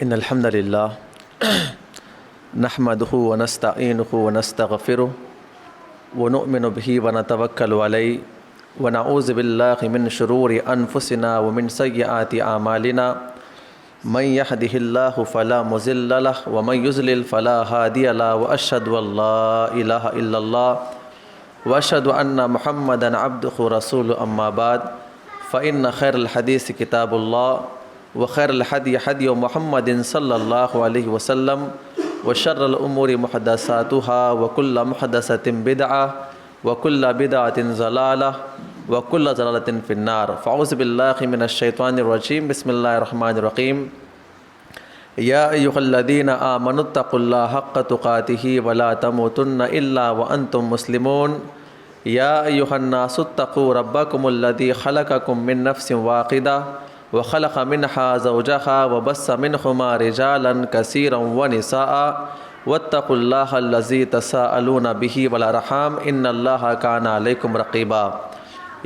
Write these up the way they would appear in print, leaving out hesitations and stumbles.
ان الحمد للہ نحمده ونستعینه ونستغفره ونؤمن به ونتوکل علیہ ونعوذ باللہ من شرور انفسنا ومن سیئات اعمالنا من يهده الله فلا مضل له ومن يضلل فلا هادي له واشهد ان لا اله الا الله واشهد ان محمدا عبده ورسوله اما بعد فان خير الحديث كتاب الله وخير الهدي هدي محمد صلى الله عليه وسلم وشر الامور محدثاتها وكل محدثة بدعة وكل بدعة ضلالة وكل ضلالة في النار فاعوذ بالله من الشيطان الرجيم بسم الله الرحمن الرحيم يا أيها الذين آمنوا اتقوا الله حق تقاته ولا تموتن إلا وأنتم مسلمون يا أيها الناس اتقوا ربكم الذي خلقكم من نفس واحدة وخلق منها زوجها وبث منهما رجالا كثيرا ونساء واتقوا الله الذي تساءلون به والأرحام إن الله كان عليكم رقيبا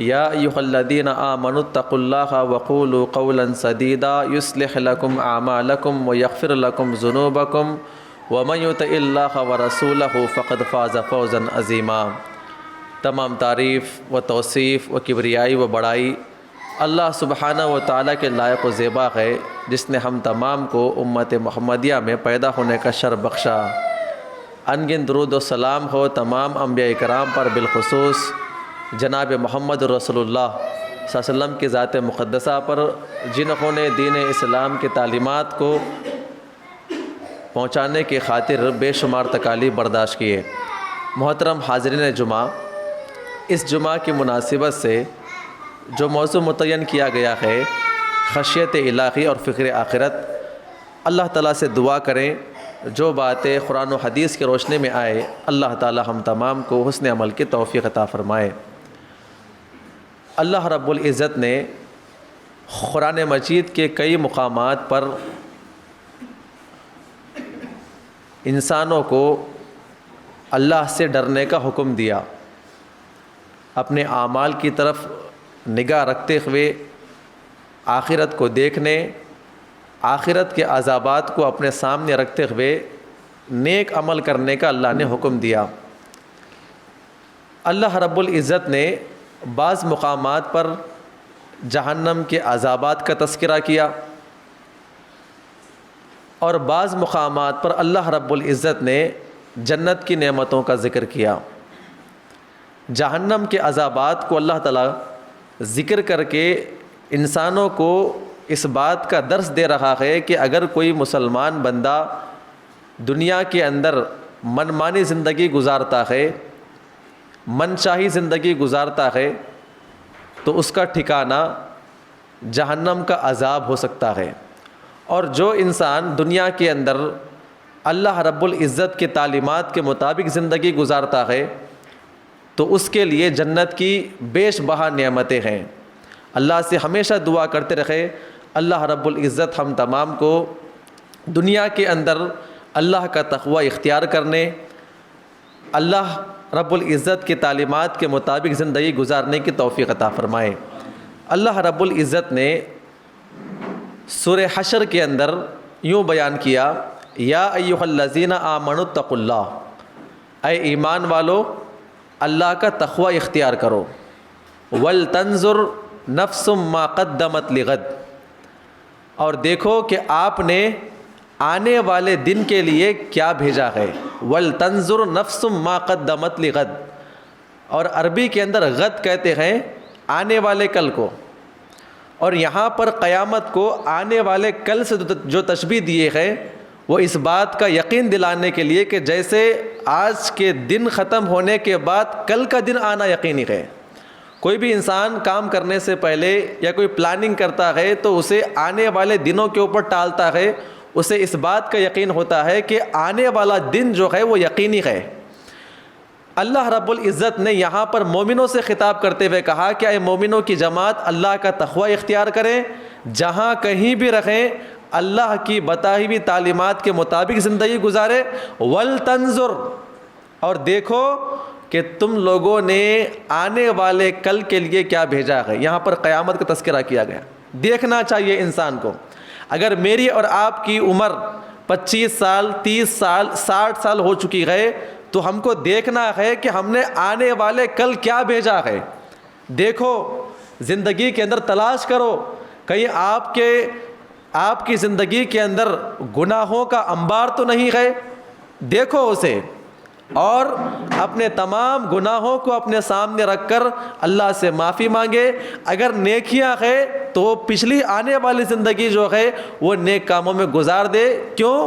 يا أيها الذين آمنوا اتقوا الله وقولوا قولا سديدا يصلح لكم أعمالكم ويغفر لكم ذنوبكم ومن يطع الله ورسوله فقد فاز فوزا عظيما۔ تمام تعریف و توصیف و کبریائی و بڑائی اللہ سبحانہ و تعالیٰ کے لائق و زیبا ہے، جس نے ہم تمام کو امت محمدیہ میں پیدا ہونے کا شرف بخشا۔ انگن درود و سلام ہو تمام انبیاء کرام پر، بالخصوص جناب محمد رسول اللہ صلی اللہ علیہ وسلم کی ذات مقدسہ پر، جنہوں نے دین اسلام کی تعلیمات کو پہنچانے کی خاطر بے شمار تکالیف برداشت کیے۔ محترم حاضرین جمعہ، اس جمعہ کی مناسبت سے جو موضوع متعین کیا گیا ہے خشیت الہی اور فکر آخرت، اللہ تعالیٰ سے دعا کریں جو باتیں قرآن و حدیث کی روشنی میں آئے، اللہ تعالیٰ ہم تمام کو حسن عمل کی توفیق عطا فرمائے۔ اللہ رب العزت نے قرآن مجید کے کئی مقامات پر انسانوں کو اللہ سے ڈرنے کا حکم دیا، اپنے اعمال کی طرف نگاہ رکھتے ہوئے آخرت کو دیکھنے، آخرت کے عذابات کو اپنے سامنے رکھتے ہوئے نیک عمل کرنے کا اللہ نے حکم دیا۔ اللہ رب العزت نے بعض مقامات پر جہنم کے عذابات کا تذکرہ کیا، اور بعض مقامات پر اللہ رب العزت نے جنت کی نعمتوں کا ذکر کیا۔ جہنم کے عذابات کو اللہ تعالیٰ ذکر کر کے انسانوں کو اس بات کا درس دے رہا ہے کہ اگر کوئی مسلمان بندہ دنیا کے اندر منمانی زندگی گزارتا ہے، منشاہی زندگی گزارتا ہے، تو اس کا ٹھکانہ جہنم کا عذاب ہو سکتا ہے، اور جو انسان دنیا کے اندر اللہ رب العزت کی تعلیمات کے مطابق زندگی گزارتا ہے تو اس کے لیے جنت کی بیش بہا نعمتیں ہیں۔ اللہ سے ہمیشہ دعا کرتے رہے اللہ رب العزت ہم تمام کو دنیا کے اندر اللہ کا تقوی اختیار کرنے، اللہ رب العزت کی تعلیمات کے مطابق زندگی گزارنے کی توفیق عطا فرمائے۔ اللہ رب العزت نے سورہ حشر کے اندر یوں بیان کیا، یا ایھا الذین آمنوا اتقوا اللہ، اے ایمان والو اللہ کا تقوی اختیار کرو، ولتنظر نفس ما قدمت لغد، اور دیکھو کہ آپ نے آنے والے دن کے لیے کیا بھیجا ہے، ولتنظر نفس ما قدمت لغد، اور عربی کے اندر غد کہتے ہیں آنے والے کل کو، اور یہاں پر قیامت کو آنے والے کل سے جو تشبیہ دیے ہے وہ اس بات کا یقین دلانے کے لیے کہ جیسے آج کے دن ختم ہونے کے بعد کل کا دن آنا یقینی ہے۔ کوئی بھی انسان کام کرنے سے پہلے یا کوئی پلاننگ کرتا ہے تو اسے آنے والے دنوں کے اوپر ٹالتا ہے، اسے اس بات کا یقین ہوتا ہے کہ آنے والا دن جو ہے وہ یقینی ہے۔ اللہ رب العزت نے یہاں پر مومنوں سے خطاب کرتے ہوئے کہا کہ اے مومنوں کی جماعت، اللہ کا تقوی اختیار کریں، جہاں کہیں بھی رہیں اللہ کی بتائی ہوئی تعلیمات کے مطابق زندگی گزارے، ولتنظر، اور دیکھو کہ تم لوگوں نے آنے والے کل کے لیے کیا بھیجا ہے۔ یہاں پر قیامت کا تذکرہ کیا گیا، دیکھنا چاہیے انسان کو۔ اگر میری اور آپ کی عمر 25 سال 30 سال 60 سال ہو چکی ہے تو ہم کو دیکھنا ہے کہ ہم نے آنے والے کل کیا بھیجا ہے. دیکھو زندگی کے اندر تلاش کرو کہیں آپ کی زندگی کے اندر گناہوں کا انبار تو نہیں ہے. دیکھو اسے اور اپنے تمام گناہوں کو اپنے سامنے رکھ کر اللہ سے معافی مانگے. اگر نیکیاں ہے تو پچھلی آنے والی زندگی جو ہے وہ نیک کاموں میں گزار دے. کیوں؟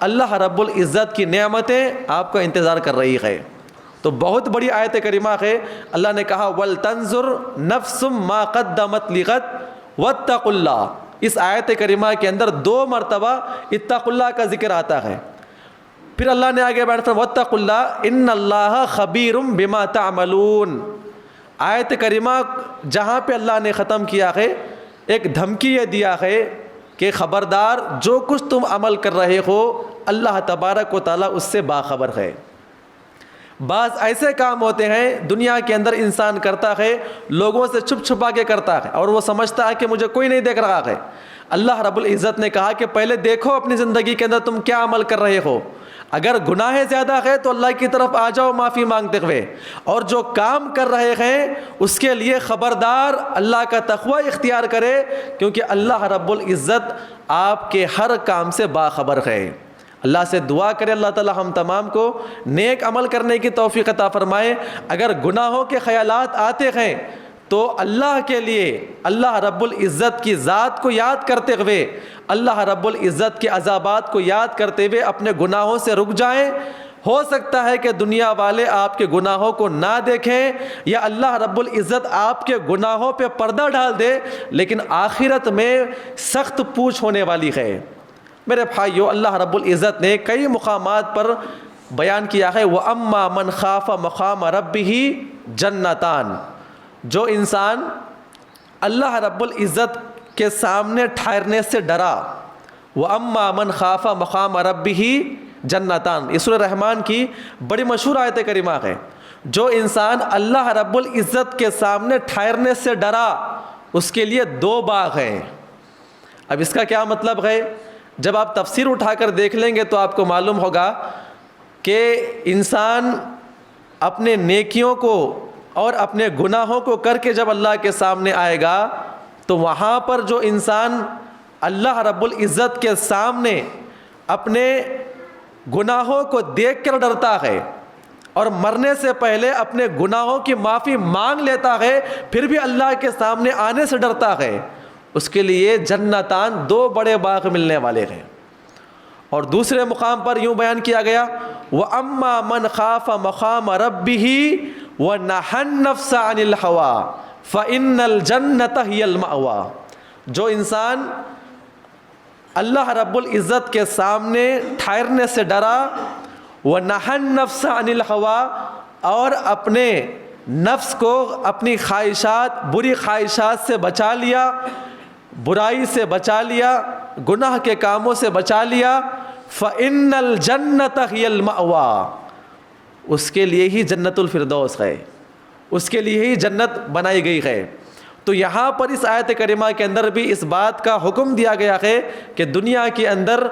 اللہ رب العزت کی نعمتیں آپ کا انتظار کر رہی ہے. تو بہت بڑی آیت کریمہ ہے. اللہ نے کہا وَلْتَنظُرْ نَفْسٌ مَا قَدَّمَتْ لِغَدٍ وَاتَّقُوا اللَّهَ. اس آیت کریمہ کے اندر 2 مرتبہ اتقوا اللہ کا ذکر آتا ہے. پھر اللہ نے آگے بیٹھ کر وَاتَّقُوا اللَّهَ إِنَّ اللَّهَ خَبِيرٌ بِمَا تَعْمَلُونَ. آیت کریمہ جہاں پہ اللہ نے ختم کیا ہے ایک دھمکی یہ دیا ہے کہ خبردار جو کچھ تم عمل کر رہے ہو اللہ تبارک و تعالیٰ اس سے باخبر ہے. بعض ایسے کام ہوتے ہیں دنیا کے اندر انسان کرتا ہے لوگوں سے چھپ چھپا کے کرتا ہے اور وہ سمجھتا ہے کہ مجھے کوئی نہیں دیکھ رہا ہے. اللہ رب العزت نے کہا کہ پہلے دیکھو اپنی زندگی کے اندر تم کیا عمل کر رہے ہو. اگر گناہ زیادہ ہے تو اللہ کی طرف آ جاؤ معافی مانگتے ہوئے, اور جو کام کر رہے ہیں اس کے لیے خبردار اللہ کا تقوی اختیار کرے, کیونکہ اللہ رب العزت آپ کے ہر کام سے باخبر ہے. اللہ سے دعا کرے اللہ تعالی ہم تمام کو نیک عمل کرنے کی توفیق عطا فرمائے. اگر گناہوں کے خیالات آتے ہیں تو اللہ کے لیے اللہ رب العزت کی ذات کو یاد کرتے ہوئے, اللہ رب العزت کے عذابات کو یاد کرتے ہوئے اپنے گناہوں سے رک جائیں. ہو سکتا ہے کہ دنیا والے آپ کے گناہوں کو نہ دیکھیں یا اللہ رب العزت آپ کے گناہوں پہ پردہ ڈال دے, لیکن آخرت میں سخت پوچھ ہونے والی ہے. میرے بھائیو, اللہ رب العزت نے کئی مقامات پر بیان کیا ہے وَأَمَّا مَنْ خَافَ مَقَامَ رَبِّهِ جَنَّتَانِ. جو انسان اللہ رب العزت کے سامنے ٹھہرنے سے ڈرا, وَأَمَّا مَنْ خَافَ مَقَامَ رَبِّهِ جَنَّتَانِ, یہ سورہ رحمان کی بڑی مشہور آیت کریمہ ہے. جو انسان اللہ رب العزت کے سامنے ٹھہرنے سے ڈرا اس کے لیے 2 باغ ہیں. اب اس کا کیا مطلب ہے؟ جب آپ تفسیر اٹھا کر دیکھ لیں گے تو آپ کو معلوم ہوگا کہ انسان اپنے نیکیوں کو اور اپنے گناہوں کو کر کے جب اللہ کے سامنے آئے گا تو وہاں پر جو انسان اللہ رب العزت کے سامنے اپنے گناہوں کو دیکھ کر ڈرتا ہے اور مرنے سے پہلے اپنے گناہوں کی معافی مانگ لیتا ہے پھر بھی اللہ کے سامنے آنے سے ڈرتا ہے, اس کے لیے جنتان 2 بڑے باغ ملنے والے ہیں. اور دوسرے مقام پر یوں بیان کیا گیا وَأَمَّا مَنْ خَافَ مَقَامَ رَبِّهِ وَنَهَى النَّفْسَ عَنِ الْهَوَىٰ فَإِنَّ الْجَنَّةَ هِيَ الْمَأْوَىٰ. جو انسان اللہ رب العزت کے سامنے ٹھہرنے سے ڈرا, وَنَهَى النَّفْسَ عَنِ الْهَوَىٰ, اور اپنے نفس کو اپنی خواہشات بری خواہشات سے بچا لیا, برائی سے بچا لیا, گناہ کے کاموں سے بچا لیا, فَإِنَّ الْجَنَّةَ هِيَ الْمَأْوَىٰ, اس کے لیے ہی جنت الفردوس ہے, اس کے لیے ہی جنت بنائی گئی ہے. تو یہاں پر اس آیت کریمہ کے اندر بھی اس بات کا حکم دیا گیا ہے کہ دنیا کے اندر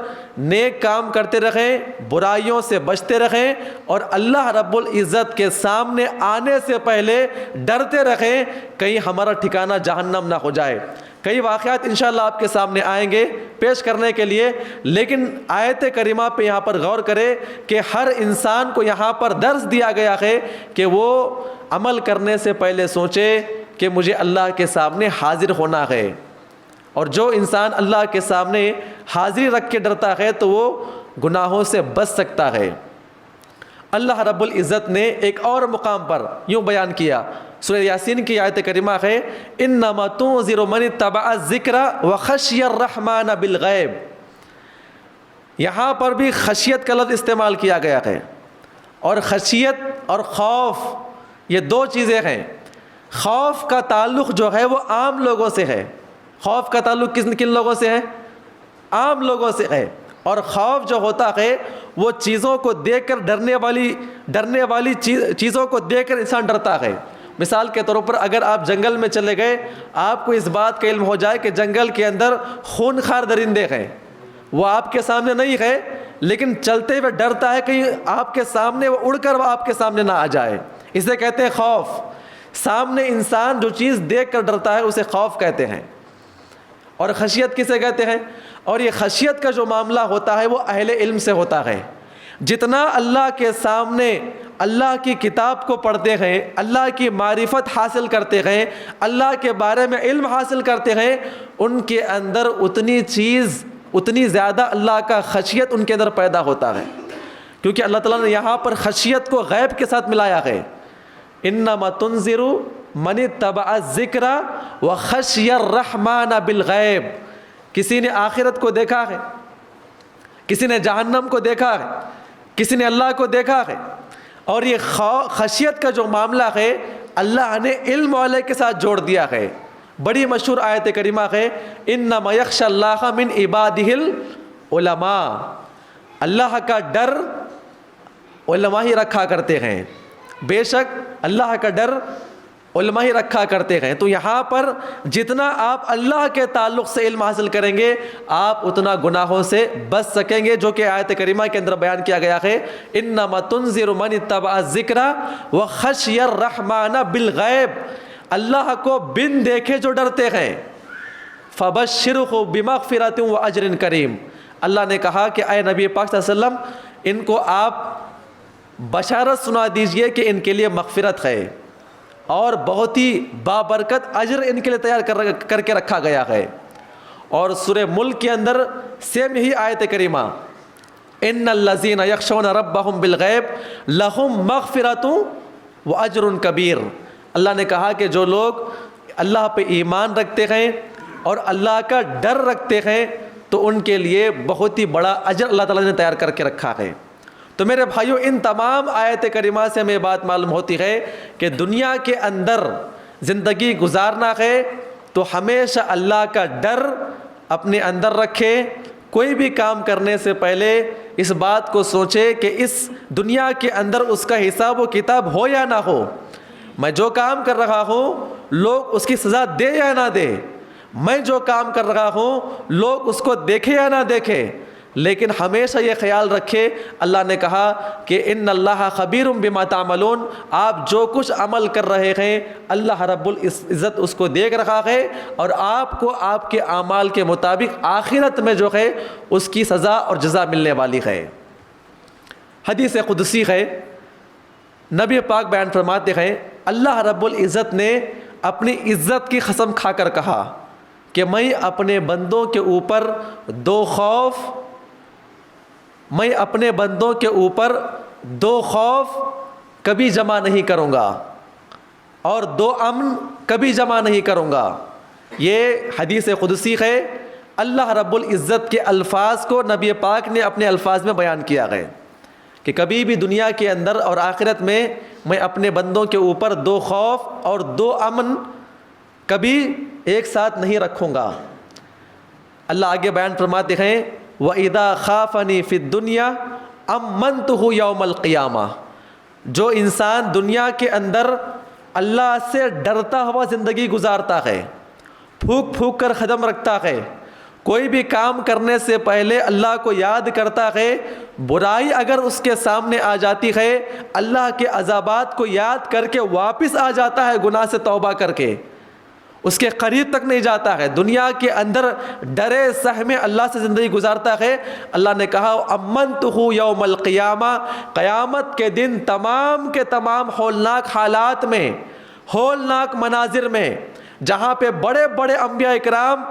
نیک کام کرتے رہیں, برائیوں سے بچتے رہیں, اور اللہ رب العزت کے سامنے آنے سے پہلے ڈرتے رہیں کہیں ہمارا ٹھکانہ جہنم نہ ہو جائے. کئی واقعات انشاءاللہ آپ کے سامنے آئیں گے پیش کرنے کے لیے, لیکن آیت کریمہ پہ یہاں پر غور کرے کہ ہر انسان کو یہاں پر درس دیا گیا ہے کہ وہ عمل کرنے سے پہلے سوچے کہ مجھے اللہ کے سامنے حاضر ہونا ہے. اور جو انسان اللہ کے سامنے حاضری رکھ کے ڈرتا ہے تو وہ گناہوں سے بچ سکتا ہے. اللہ رب العزت نے ایک اور مقام پر یوں بیان کیا, سورہ یاسین کی آیت کریمہ ہے انما تنذر من اتبع الذکر وخشی الرحمن بالغیب. یہاں پر بھی خشیت کا لفظ استعمال کیا گیا ہے, اور خشیت اور خوف یہ 2 چیزیں ہیں. خوف کا تعلق جو ہے وہ عام لوگوں سے ہے. خوف کا تعلق کن لوگوں سے ہے؟ عام لوگوں سے ہے. اور خوف جو ہوتا ہے وہ چیزوں کو دیکھ کر ڈرنے والی چیزوں کو دیکھ کر انسان ڈرتا ہے. مثال کے طور پر اگر آپ جنگل میں چلے گئے، آپ کو اس بات کا علم ہو جائے کہ جنگل کے اندر خونخوار درندے ہیں، وہ آپ کے سامنے نہیں ہے لیکن چلتے ہوئے ڈرتا ہے کہیں آپ کے سامنے وہ اڑ کر وہ آپ کے سامنے نہ آ جائے، اسے کہتے ہیں خوف۔ سامنے انسان جو چیز دیکھ کر ڈرتا ہے اسے خوف کہتے ہیں۔ اور خشیت کسے کہتے ہیں؟ اور یہ خشیت کا جو معاملہ ہوتا ہے وہ اہل علم سے ہوتا ہے۔ جتنا اللہ کے سامنے اللہ کی کتاب کو پڑھتے ہیں، اللہ کی معرفت حاصل کرتے ہیں، اللہ کے بارے میں علم حاصل کرتے ہیں، ان کے اندر اتنی زیادہ اللہ کا خشیت ان کے اندر پیدا ہوتا ہے، کیونکہ اللہ تعالیٰ نے یہاں پر خشیت کو غیب کے ساتھ ملایا ہے۔ انما تنذر من اتبع الذکر وخشی الرحمن بالغیب۔ کسی نے آخرت کو دیکھا ہے، کسی نے جہنم کو دیکھا ہے، کسی نے اللہ کو دیکھا ہے، اور یہ خشیت کا جو معاملہ ہے اللہ نے علم والے کے ساتھ جوڑ دیا ہے۔ بڑی مشہور آیت کریمہ ہے، انما یخشی اللہ من عبادہ العلماء۔ اللہ کا ڈر علماء ہی رکھا کرتے ہیں، بے شک اللہ کا ڈر علماء ہی رکھا کرتے ہیں۔ تو یہاں پر جتنا آپ اللہ کے تعلق سے علم حاصل کریں گے آپ اتنا گناہوں سے بچ سکیں گے، جو کہ آیت کریمہ کے اندر بیان کیا گیا ہے، انما تنذر من اتبع الذکر وخشی الرحمن بالغیب۔ اللہ کو بن دیکھے جو ڈرتے ہیں، فبشرہ بمغفرۃ واجر کریم۔ اللہ نے کہا کہ اے نبی پاک صلی اللہ علیہ وسلم ان کو آپ بشارت سنا دیجئے کہ ان کے لیے مغفرت ہے اور بہت ہی بابرکت اجر ان کے لیے تیار کر کے رکھا گیا ہے۔ اور سورہ ملک کے اندر سیم یہی آیت کریمہ، ان الذین یخشون ربہم بالغیب لہم مغفرۃ واجر کبیر۔ اللہ نے کہا کہ جو لوگ اللہ پہ ایمان رکھتے ہیں اور اللہ کا ڈر رکھتے ہیں تو ان کے لیے بہت ہی بڑا اجر اللہ تعالیٰ نے تیار کر کے رکھا ہے۔ تو میرے بھائیوں، ان تمام آیت کریمہ سے ہمیں بات معلوم ہوتی ہے کہ دنیا کے اندر زندگی گزارنا ہے تو ہمیشہ اللہ کا ڈر اپنے اندر رکھے۔ کوئی بھی کام کرنے سے پہلے اس بات کو سوچے کہ اس دنیا کے اندر اس کا حساب و کتاب ہو یا نہ ہو، میں جو کام کر رہا ہوں لوگ اس کی سزا دے یا نہ دے، میں جو کام کر رہا ہوں لوگ اس کو دیکھے یا نہ دیکھے، لیکن ہمیشہ یہ خیال رکھے، اللہ نے کہا کہ ان اللہ خبیر بما تعملون، آپ جو کچھ عمل کر رہے ہیں اللہ رب العزت اس کو دیکھ رہا ہے اور آپ کو آپ کے اعمال کے مطابق آخرت میں جو ہے اس کی سزا اور جزا ملنے والی ہے۔ حدیث قدسی ہے، نبی پاک بیان فرماتے ہیں اللہ رب العزت نے اپنی عزت کی قسم کھا کر کہا کہ میں اپنے بندوں کے اوپر دو خوف کبھی جمع نہیں کروں گا اور دو امن کبھی جمع نہیں کروں گا۔ یہ حدیث قدسی ہے، اللہ رب العزت کے الفاظ کو نبی پاک نے اپنے الفاظ میں بیان کیا ہے کہ کبھی بھی دنیا کے اندر اور آخرت میں میں اپنے بندوں کے اوپر دو خوف اور دو امن کبھی ایک ساتھ نہیں رکھوں گا۔ اللہ آگے بیان فرماتے ہیں وَإِذَا خَافَنِي فِي الدُّنْيَا أَمَّنْتُهُ يَوْمَ الْقِيَامَةِ۔ جو انسان دنیا کے اندر اللہ سے ڈرتا ہوا زندگی گزارتا ہے، پھونک پھونک کر قدم رکھتا ہے، کوئی بھی کام کرنے سے پہلے اللہ کو یاد کرتا ہے، برائی اگر اس کے سامنے آ جاتی ہے اللہ کے عذابات کو یاد کر کے واپس آ جاتا ہے، گناہ سے توبہ کر کے اس کے قریب تک نہیں جاتا ہے، دنیا کے اندر ڈرے سہمے اللہ سے زندگی گزارتا ہے۔ اللہ نے کہا امنتہ یوم القیامہ، قیامت کے دن تمام کے تمام ہولناک حالات میں، ہولناک مناظر میں، جہاں پہ بڑے بڑے انبیاء اکرام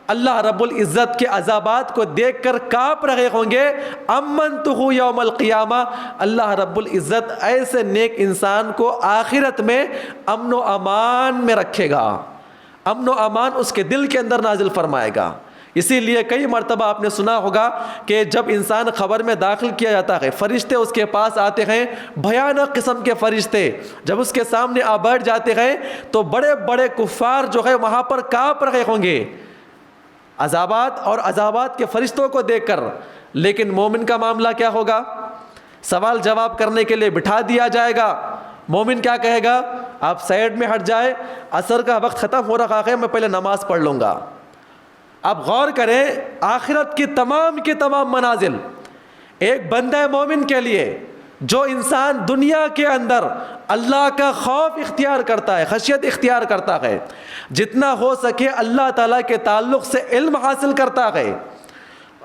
اللہ رب العزت کے عذابات کو دیکھ کر کانپ رہے ہوں گے، امنتہ یوم القیامہ، اللہ رب العزت ایسے نیک انسان کو آخرت میں امن و امان میں رکھے گا، امن و امان اس کے دل کے اندر نازل فرمائے گا۔ اسی لیے کئی مرتبہ آپ نے سنا ہوگا کہ جب انسان خبر میں داخل کیا جاتا ہے، فرشتے اس کے پاس آتے ہیں، بھیانک قسم کے فرشتے جب اس کے سامنے آ بیٹھ جاتے ہیں تو بڑے بڑے کفار جو ہے وہاں پر کانپ رہے ہوں گے عذابات اور عذابات کے فرشتوں کو دیکھ کر، لیکن مومن کا معاملہ کیا ہوگا؟ سوال جواب کرنے کے لیے بٹھا دیا جائے گا، مومن کیا کہے گا؟ آپ سائڈ میں ہٹ جائے، عصر کا وقت ختم ہو رہا ہے، میں پہلے نماز پڑھ لوں گا۔ اب غور کریں، آخرت کی تمام منازل ایک بندہ مومن کے لیے، جو انسان دنیا کے اندر اللہ کا خوف اختیار کرتا ہے، خشیت اختیار کرتا ہے، جتنا ہو سکے اللہ تعالیٰ کے تعلق سے علم حاصل کرتا ہے،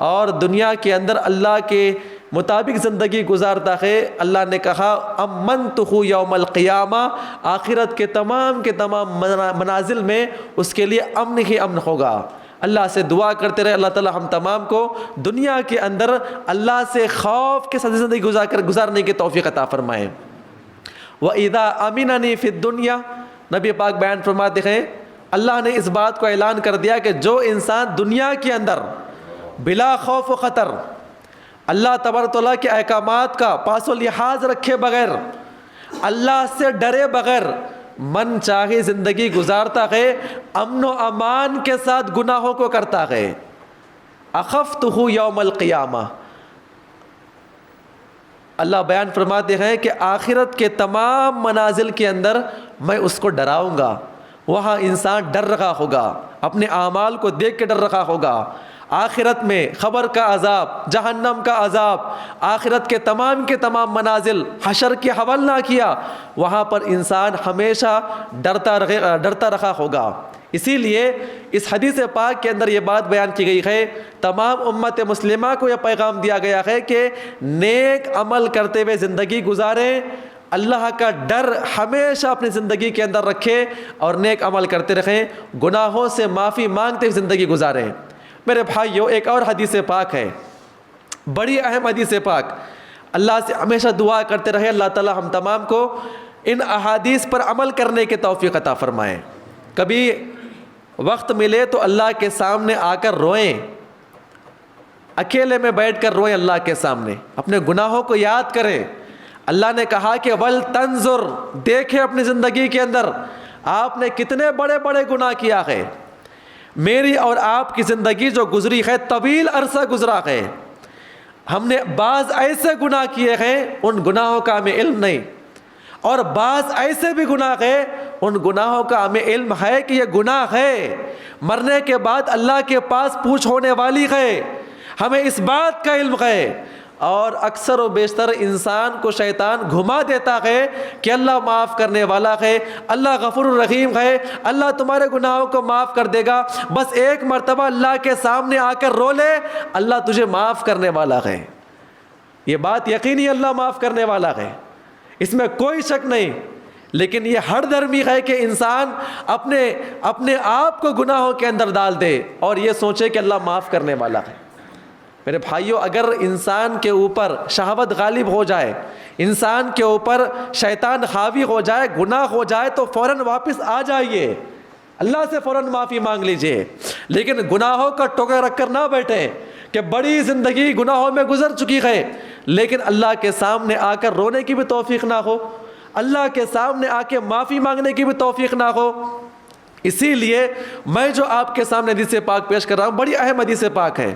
اور دنیا کے اندر اللہ کے مطابق زندگی گزارتا ہے، اللہ نے کہا امنتہ یوم القیامہ، آخرت کے تمام منازل میں اس کے لیے امن ہی امن ہوگا۔ اللہ سے دعا کرتے رہے، اللہ تعالیٰ ہم تمام کو دنیا کے اندر اللہ سے خوف کے ساتھ زندگی گزارنے کی توفیق عطا فرمائیں۔ وَإِذَا أَمِنَنِي فِي الدُّنْيَا، نبی پاک بیان فرماتے ہیں اللہ نے اس بات کو اعلان کر دیا کہ جو انسان دنیا کے اندر بلا خوف و خطر اللہ تبارک و تعالیٰ کے احکامات کا پاس و لحاظ رکھے بغیر، اللہ سے ڈرے بغیر من چاہے زندگی گزارتا ہے، امن و امان کے ساتھ گناہوں کو کرتا ہے، اخفتہ یوم القیامہ، اللہ بیان فرماتے ہیں کہ آخرت کے تمام منازل کے اندر میں اس کو ڈراؤں گا۔ وہاں انسان ڈر رہا ہوگا، اپنے اعمال کو دیکھ کے ڈر رہا ہوگا۔ آخرت میں خبر کا عذاب، جہنم کا عذاب، آخرت کے تمام منازل، حشر کے حوالہ نہ کیا، وہاں پر انسان ہمیشہ ڈرتا رہا ہوگا۔ اسی لیے اس حدیث پاک کے اندر یہ بات بیان کی گئی ہے، تمام امت مسلمہ کو یہ پیغام دیا گیا ہے کہ نیک عمل کرتے ہوئے زندگی گزاریں، اللہ کا ڈر ہمیشہ اپنی زندگی کے اندر رکھے اور نیک عمل کرتے رہیں، گناہوں سے معافی مانگتے ہوئے زندگی گزاریں۔ میرے بھائیوں، ایک اور حدیث پاک ہے، بڑی اہم حدیث پاک، اللہ سے ہمیشہ دعا کرتے رہے اللہ تعالی ہم تمام کو ان احادیث پر عمل کرنے کی توفیق عطا فرمائیں۔ کبھی وقت ملے تو اللہ کے سامنے آ کر روئیں، اکیلے میں بیٹھ کر روئیں اللہ کے سامنے، اپنے گناہوں کو یاد کریں۔ اللہ نے کہا کہ وَلْتَنْظُرْ، دیکھیں اپنی زندگی کے اندر آپ نے کتنے بڑے بڑے گناہ کیا ہے۔ میری اور آپ کی زندگی جو گزری ہے، طویل عرصہ گزرا ہے، ہم نے بعض ایسے گناہ کیے ہیں ان گناہوں کا ہمیں علم نہیں، اور بعض ایسے بھی گناہ ہیں ان گناہوں کا ہمیں علم ہے کہ یہ گناہ ہے، مرنے کے بعد اللہ کے پاس پوچھ ہونے والی ہے، ہمیں اس بات کا علم ہے، اور اکثر و بیشتر انسان کو شیطان گھما دیتا ہے کہ اللہ معاف کرنے والا ہے، اللہ غفور الرحیم ہے، اللہ تمہارے گناہوں کو معاف کر دے گا، بس ایک مرتبہ اللہ کے سامنے آ کر رو لے، اللہ تجھے معاف کرنے والا ہے۔ یہ بات یقینی اللہ معاف کرنے والا ہے، اس میں کوئی شک نہیں، لیکن یہ ہر درمی ہے کہ انسان اپنے آپ کو گناہوں کے اندر ڈال دے اور یہ سوچے کہ اللہ معاف کرنے والا ہے۔ میرے بھائیوں، اگر انسان کے اوپر شہوت غالب ہو جائے، انسان کے اوپر شیطان حاوی ہو جائے، گناہ ہو جائے، تو فوراً واپس آ جائیے، اللہ سے فوراً معافی مانگ لیجئے، لیکن گناہوں کا ٹوکر رکھ کر نہ بیٹھے کہ بڑی زندگی گناہوں میں گزر چکی ہے، لیکن اللہ کے سامنے آ کر رونے کی بھی توفیق نہ ہو، اللہ کے سامنے آ کے معافی مانگنے کی بھی توفیق نہ ہو۔ اسی لیے میں جو آپ کے سامنے حدیث پاک پیش کر رہا ہوں، بڑی اہم حدیث پاک ہے۔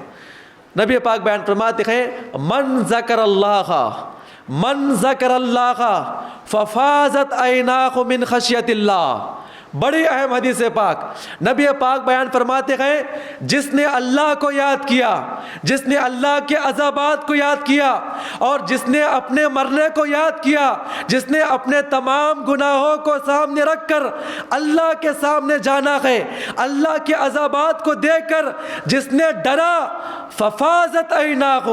نبی پاک بیان فرماتے ہیں من ذکر اللہ ففازت عیناہ من خشیت اللہ، بڑی اہم حدیث پاک، نبی پاک بیان فرماتے ہیں جس نے اللہ کو یاد کیا، جس نے اللہ کے عذابات کو یاد کیا، اور جس نے اپنے مرنے کو یاد کیا، جس نے اپنے تمام گناہوں کو سامنے رکھ کر اللہ کے سامنے جانا ہے، اللہ کے عذابات کو دیکھ کر جس نے ڈرا، ففازت عیناہ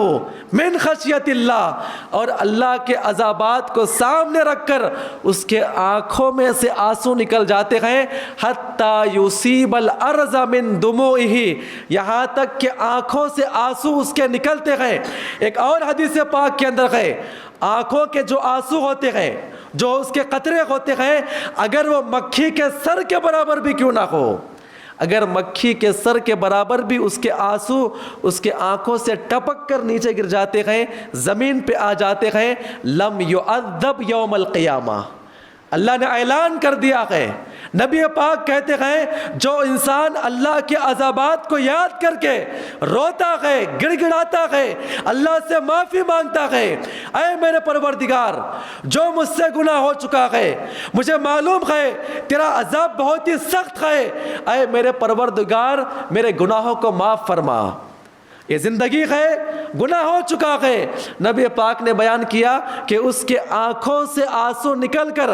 من خشیت اللہ، اور اللہ کے عذابات کو سامنے رکھ کر اس کے آنکھوں میں سے آنسو نکل جاتے ہیں، حتی یصیب الارض من دموعہ، یہاں تک کہ آنکھوں سے آنسو اس کے نکلتے ہیں۔ ایک اور حدیث پاک کے اندر ہے آنکھوں کے جو آنسو ہوتے ہیں، جو اس کے قطرے ہوتے ہیں، اگر وہ مکھی کے سر کے برابر بھی کیوں نہ ہو، اگر مکھی کے سر کے برابر بھی اس کے آنسو اس کے آنکھوں سے ٹپک کر نیچے گر جاتے ہیں، زمین پہ آ جاتے ہیں، لم یعذب یوم القیامہ، اللہ نے اعلان کر دیا ہے، نبی پاک کہتے ہیں جو انسان اللہ کے عذابات کو یاد کر کے روتا ہے، گڑ گڑاتا ہے، اللہ سے معافی مانگتا ہے، اے میرے پروردگار جو مجھ سے گناہ ہو چکا ہے مجھے معلوم ہے تیرا عذاب بہت ہی سخت ہے، اے میرے پروردگار میرے گناہوں کو معاف فرما۔ یہ زندگی ہے، گناہ ہو چکا ہے۔ نبی پاک نے بیان کیا کہ اس کے آنکھوں سے آنسو نکل کر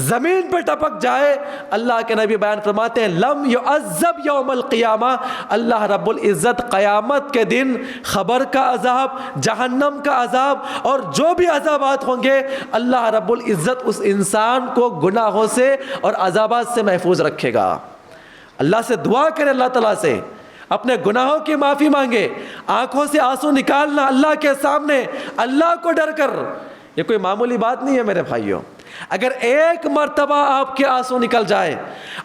زمین پہ ٹپک جائے، اللہ کے نبی بیان فرماتے ہیں لم یعذب یوم القیامہ، اللہ رب العزت قیامت کے دن خبر کا عذاب، جہنم کا عذاب اور جو بھی عذابات ہوں گے، اللہ رب العزت اس انسان کو گناہوں سے اور عذابات سے محفوظ رکھے گا۔ اللہ سے دعا کرے، اللہ تعالیٰ سے اپنے گناہوں کی معافی مانگے، آنکھوں سے آنسو نکالنا اللہ کے سامنے، اللہ کو ڈر کر۔ یہ کوئی معمولی بات نہیں ہے میرے بھائیوں، اگر ایک مرتبہ آپ کے آنسو نکل جائے،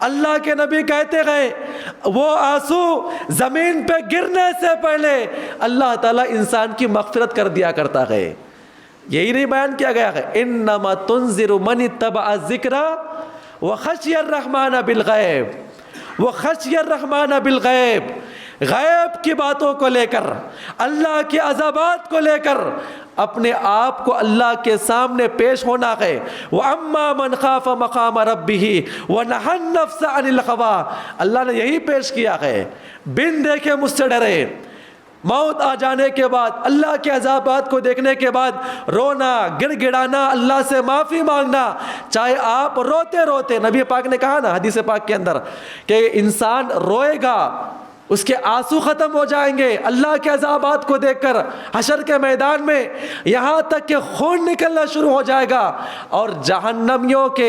اللہ کے نبی کہتے گئے وہ آنسو زمین پہ گرنے سے پہلے اللہ تعالیٰ انسان کی مغفرت کر دیا کرتا ہے۔ یہی نہیں بیان کیا گیا ہے انما تنذر من اتبع الذکر وخشی الرحمن بالغیب، وخشی الرحمن بالغیب، غیب کی باتوں کو لے کر، اللہ کے عذابات کو لے کر اپنے آپ کو اللہ کے سامنے پیش ہونا ہے۔ وَأَمَّا مَنْ خَافَ مَقَامَ رَبِّهِ وَنَهَى النَّفْسَ عَنِ الْهَوَىٰ، اللہ نے یہی پیش کیا ہے، بن دیکھے مجھ سے ڈرے، موت آ جانے کے بعد، اللہ کے عذابات کو دیکھنے کے بعد رونا، گڑ گڑانا، اللہ سے معافی مانگنا، چاہے آپ روتے روتے، نبی پاک نے کہا نا حدیث پاک کے اندر کہ انسان روئے گا، اس کے آنسو ختم ہو جائیں گے اللہ کے عذابات کو دیکھ کر حشر کے میدان میں، یہاں تک کہ خون نکلنا شروع ہو جائے گا، اور جہنمیوں کے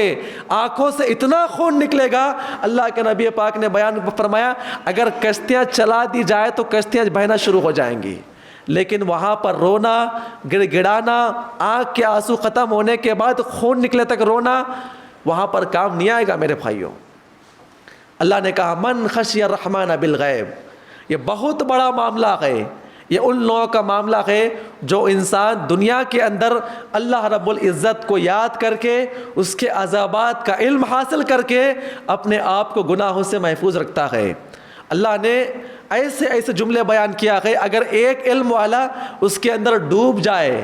آنکھوں سے اتنا خون نکلے گا، اللہ کے نبی پاک نے بیان فرمایا اگر کشتیاں چلا دی جائے تو کشتیاں بہنا شروع ہو جائیں گی، لیکن وہاں پر رونا، گڑ گڑانا، آنکھ کے آنسو ختم ہونے کے بعد خون نکلے تک رونا، وہاں پر کام نہیں آئے گا میرے بھائیوں۔ اللہ نے کہا من خشی الرحمن بالغیب، یہ بہت بڑا معاملہ ہے، یہ ان لوگوں کا معاملہ ہے جو انسان دنیا کے اندر اللہ رب العزت کو یاد کر کے، اس کے عذابات کا علم حاصل کر کے اپنے آپ کو گناہوں سے محفوظ رکھتا ہے۔ اللہ نے ایسے ایسے جملے بیان کیا ہے، اگر ایک علم والا اس کے اندر ڈوب جائے،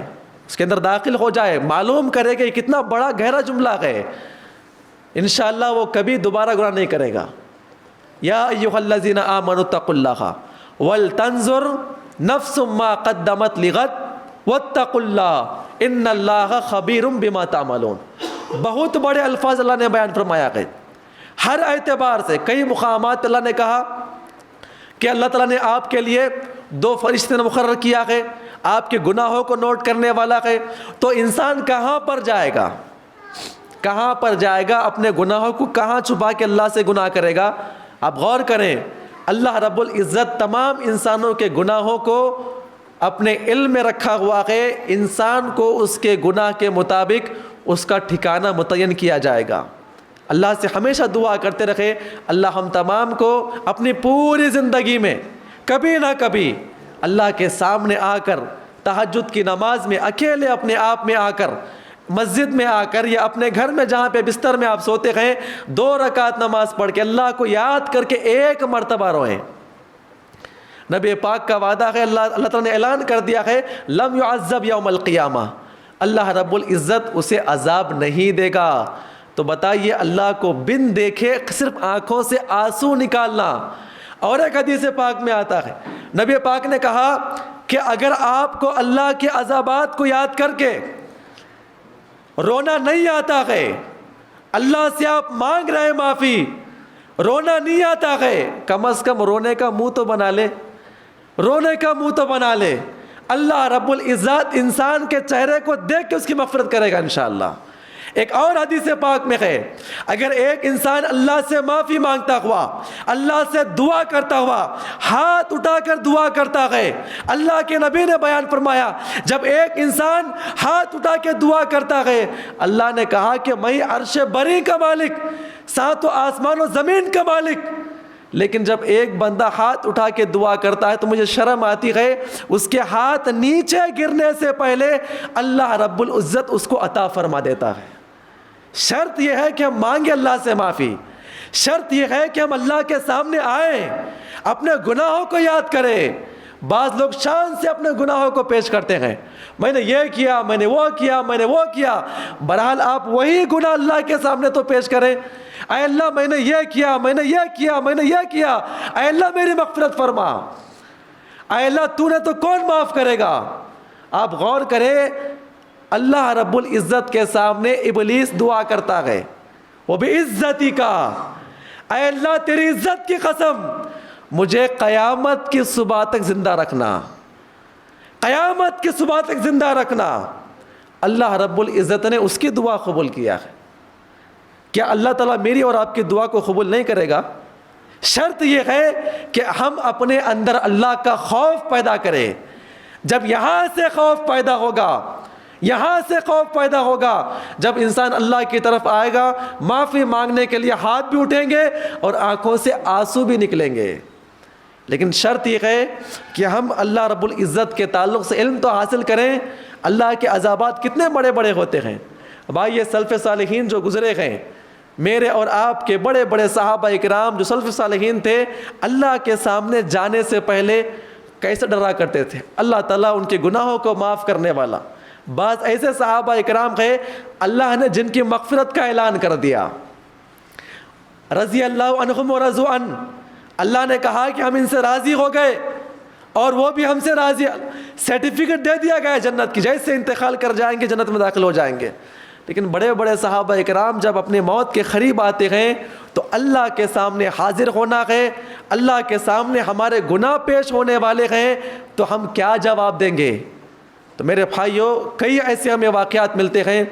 اس کے اندر داخل ہو جائے، معلوم کرے کہ یہ کتنا بڑا گہرا جملہ ہے، انشاءاللہ وہ کبھی دوبارہ گناہ نہیں کرے گا۔ یا ایھا الذین آمنوا اتقوا اللہ ولتنظر نفس ما قدمت لغد واتقوا اللہ ان اللہ خبیر بما تعملون۔ بہت بڑے الفاظ اللہ نے بیان فرمایا ہے، ہر اعتبار سے۔ کئی مقامات اللہ نے کہا کہ اللہ تعالیٰ نے آپ کے لیے 2 فرشتے مقرر کیا ہے، آپ کے گناہوں کو نوٹ کرنے والا ہے، تو انسان کہاں پر جائے گا، کہاں پر جائے گا، اپنے گناہوں کو کہاں چھپا کے اللہ سے گناہ کرے گا؟ آپ غور کریں، اللہ رب العزت تمام انسانوں کے گناہوں کو اپنے علم میں رکھا ہوا ہے، انسان کو اس کے گناہ کے مطابق اس کا ٹھکانہ متعین کیا جائے گا۔ اللہ سے ہمیشہ دعا کرتے رہے اللہ ہم تمام کو اپنی پوری زندگی میں کبھی نہ کبھی اللہ کے سامنے آ کر تہجد کی نماز میں اکیلے اپنے آپ میں آ کر، مسجد میں آ کر یا اپنے گھر میں جہاں پہ بستر میں آپ سوتے ہیں، 2 رکعت نماز پڑھ کے اللہ کو یاد کر کے ایک مرتبہ روئیں۔ نبی پاک کا وعدہ ہے، اللہ تعالیٰ نے اعلان کر دیا ہے لم یعذب یوم القیامہ، اللہ رب العزت اسے عذاب نہیں دے گا۔ تو بتائیے اللہ کو بن دیکھے صرف آنکھوں سے آنسو نکالنا۔ اور ایک حدیث پاک میں آتا ہے، نبی پاک نے کہا کہ اگر آپ کو اللہ کے عذابات کو یاد کر کے رونا نہیں آتا ہے، اللہ سے آپ مانگ رہے معافی، رونا نہیں آتا ہے، کم از کم رونے کا منہ تو بنا لے، رونے کا منہ تو بنا لے۔ اللہ رب العزت انسان کے چہرے کو دیکھ کے اس کی مغفرت کرے گا انشاءاللہ۔ ایک اور حدیث پاک میں ہے، اگر ایک انسان اللہ سے معافی مانگتا ہوا، اللہ سے دعا کرتا ہوا، ہاتھ اٹھا کر دعا کرتا ہے، اللہ کے نبی نے بیان فرمایا جب ایک انسان ہاتھ اٹھا کے دعا کرتا ہے، اللہ نے کہا کہ میں عرش بری کا مالک، 7 آسمان و زمین کا مالک، لیکن جب ایک بندہ ہاتھ اٹھا کے دعا کرتا ہے تو مجھے شرم آتی ہے، اس کے ہاتھ نیچے گرنے سے پہلے اللہ رب العزت اس کو عطا فرما دیتا ہے۔ شرط یہ ہے کہ ہم مانگیں اللہ سے معافی، شرط یہ ہے کہ ہم اللہ کے سامنے آئیں، اپنے گناہوں کو یاد کریں، بعض لوگ شان سے اپنے گناہوں کو پیش کرتے ہیں، میں نے یہ کیا، میں نے وہ کیا، میں نے وہ کیا۔ بہرحال آپ وہی گناہ اللہ کے سامنے تو پیش کریں، اے اللہ میں نے یہ کیا، میں نے یہ کیا، میں نے یہ کیا، اے اللہ میری مغفرت فرما، اے اللہ تو نے تو کون معاف کرے گا۔ آپ غور کریں، اللہ رب العزت کے سامنے ابلیس دعا کرتا ہے، وہ بھی عزتی کا، اے اللہ تیری عزت کی قسم مجھے قیامت کی صبح تک زندہ رکھنا، قیامت کی صبح تک زندہ رکھنا۔ اللہ رب العزت نے اس کی دعا قبول کیا ہے۔ کیا اللہ تعالیٰ میری اور آپ کی دعا کو قبول نہیں کرے گا؟ شرط یہ ہے کہ ہم اپنے اندر اللہ کا خوف پیدا کریں۔ جب یہاں سے خوف پیدا ہوگا، یہاں سے خوف پیدا ہوگا، جب انسان اللہ کی طرف آئے گا، معافی مانگنے کے لیے ہاتھ بھی اٹھیں گے اور آنکھوں سے آنسو بھی نکلیں گے۔ لیکن شرط یہ ہے کہ ہم اللہ رب العزت کے تعلق سے علم تو حاصل کریں۔ اللہ کے عذابات کتنے بڑے بڑے ہوتے ہیں بھائی، یہ سلف صالحین جو گزرے ہیں، میرے اور آپ کے بڑے بڑے صحابہ اکرام جو سلف صالحین تھے، اللہ کے سامنے جانے سے پہلے کیسے ڈرا کرتے تھے۔ اللہ تعالیٰ ان کے گناہوں کو معاف کرنے والا۔ بعض ایسے صحابہ اکرام ہیں اللہ نے جن کی مغفرت کا اعلان کر دیا، رضی اللہ عنہم ورضوا عنہ، اللہ نے کہا کہ ہم ان سے راضی ہو گئے اور وہ بھی ہم سے راضی، سرٹیفکیٹ دے دیا گیا جنت کی، جیسے انتقال کر جائیں گے جنت میں داخل ہو جائیں گے۔ لیکن بڑے بڑے صحابہ اکرام جب اپنے موت کے قریب آتے ہیں تو اللہ کے سامنے حاضر ہونا ہے، اللہ کے سامنے ہمارے گناہ پیش ہونے والے ہیں، تو ہم کیا جواب دیں گے؟ تو میرے بھائیوں، کئی ایسے ہمیں واقعات ملتے ہیں۔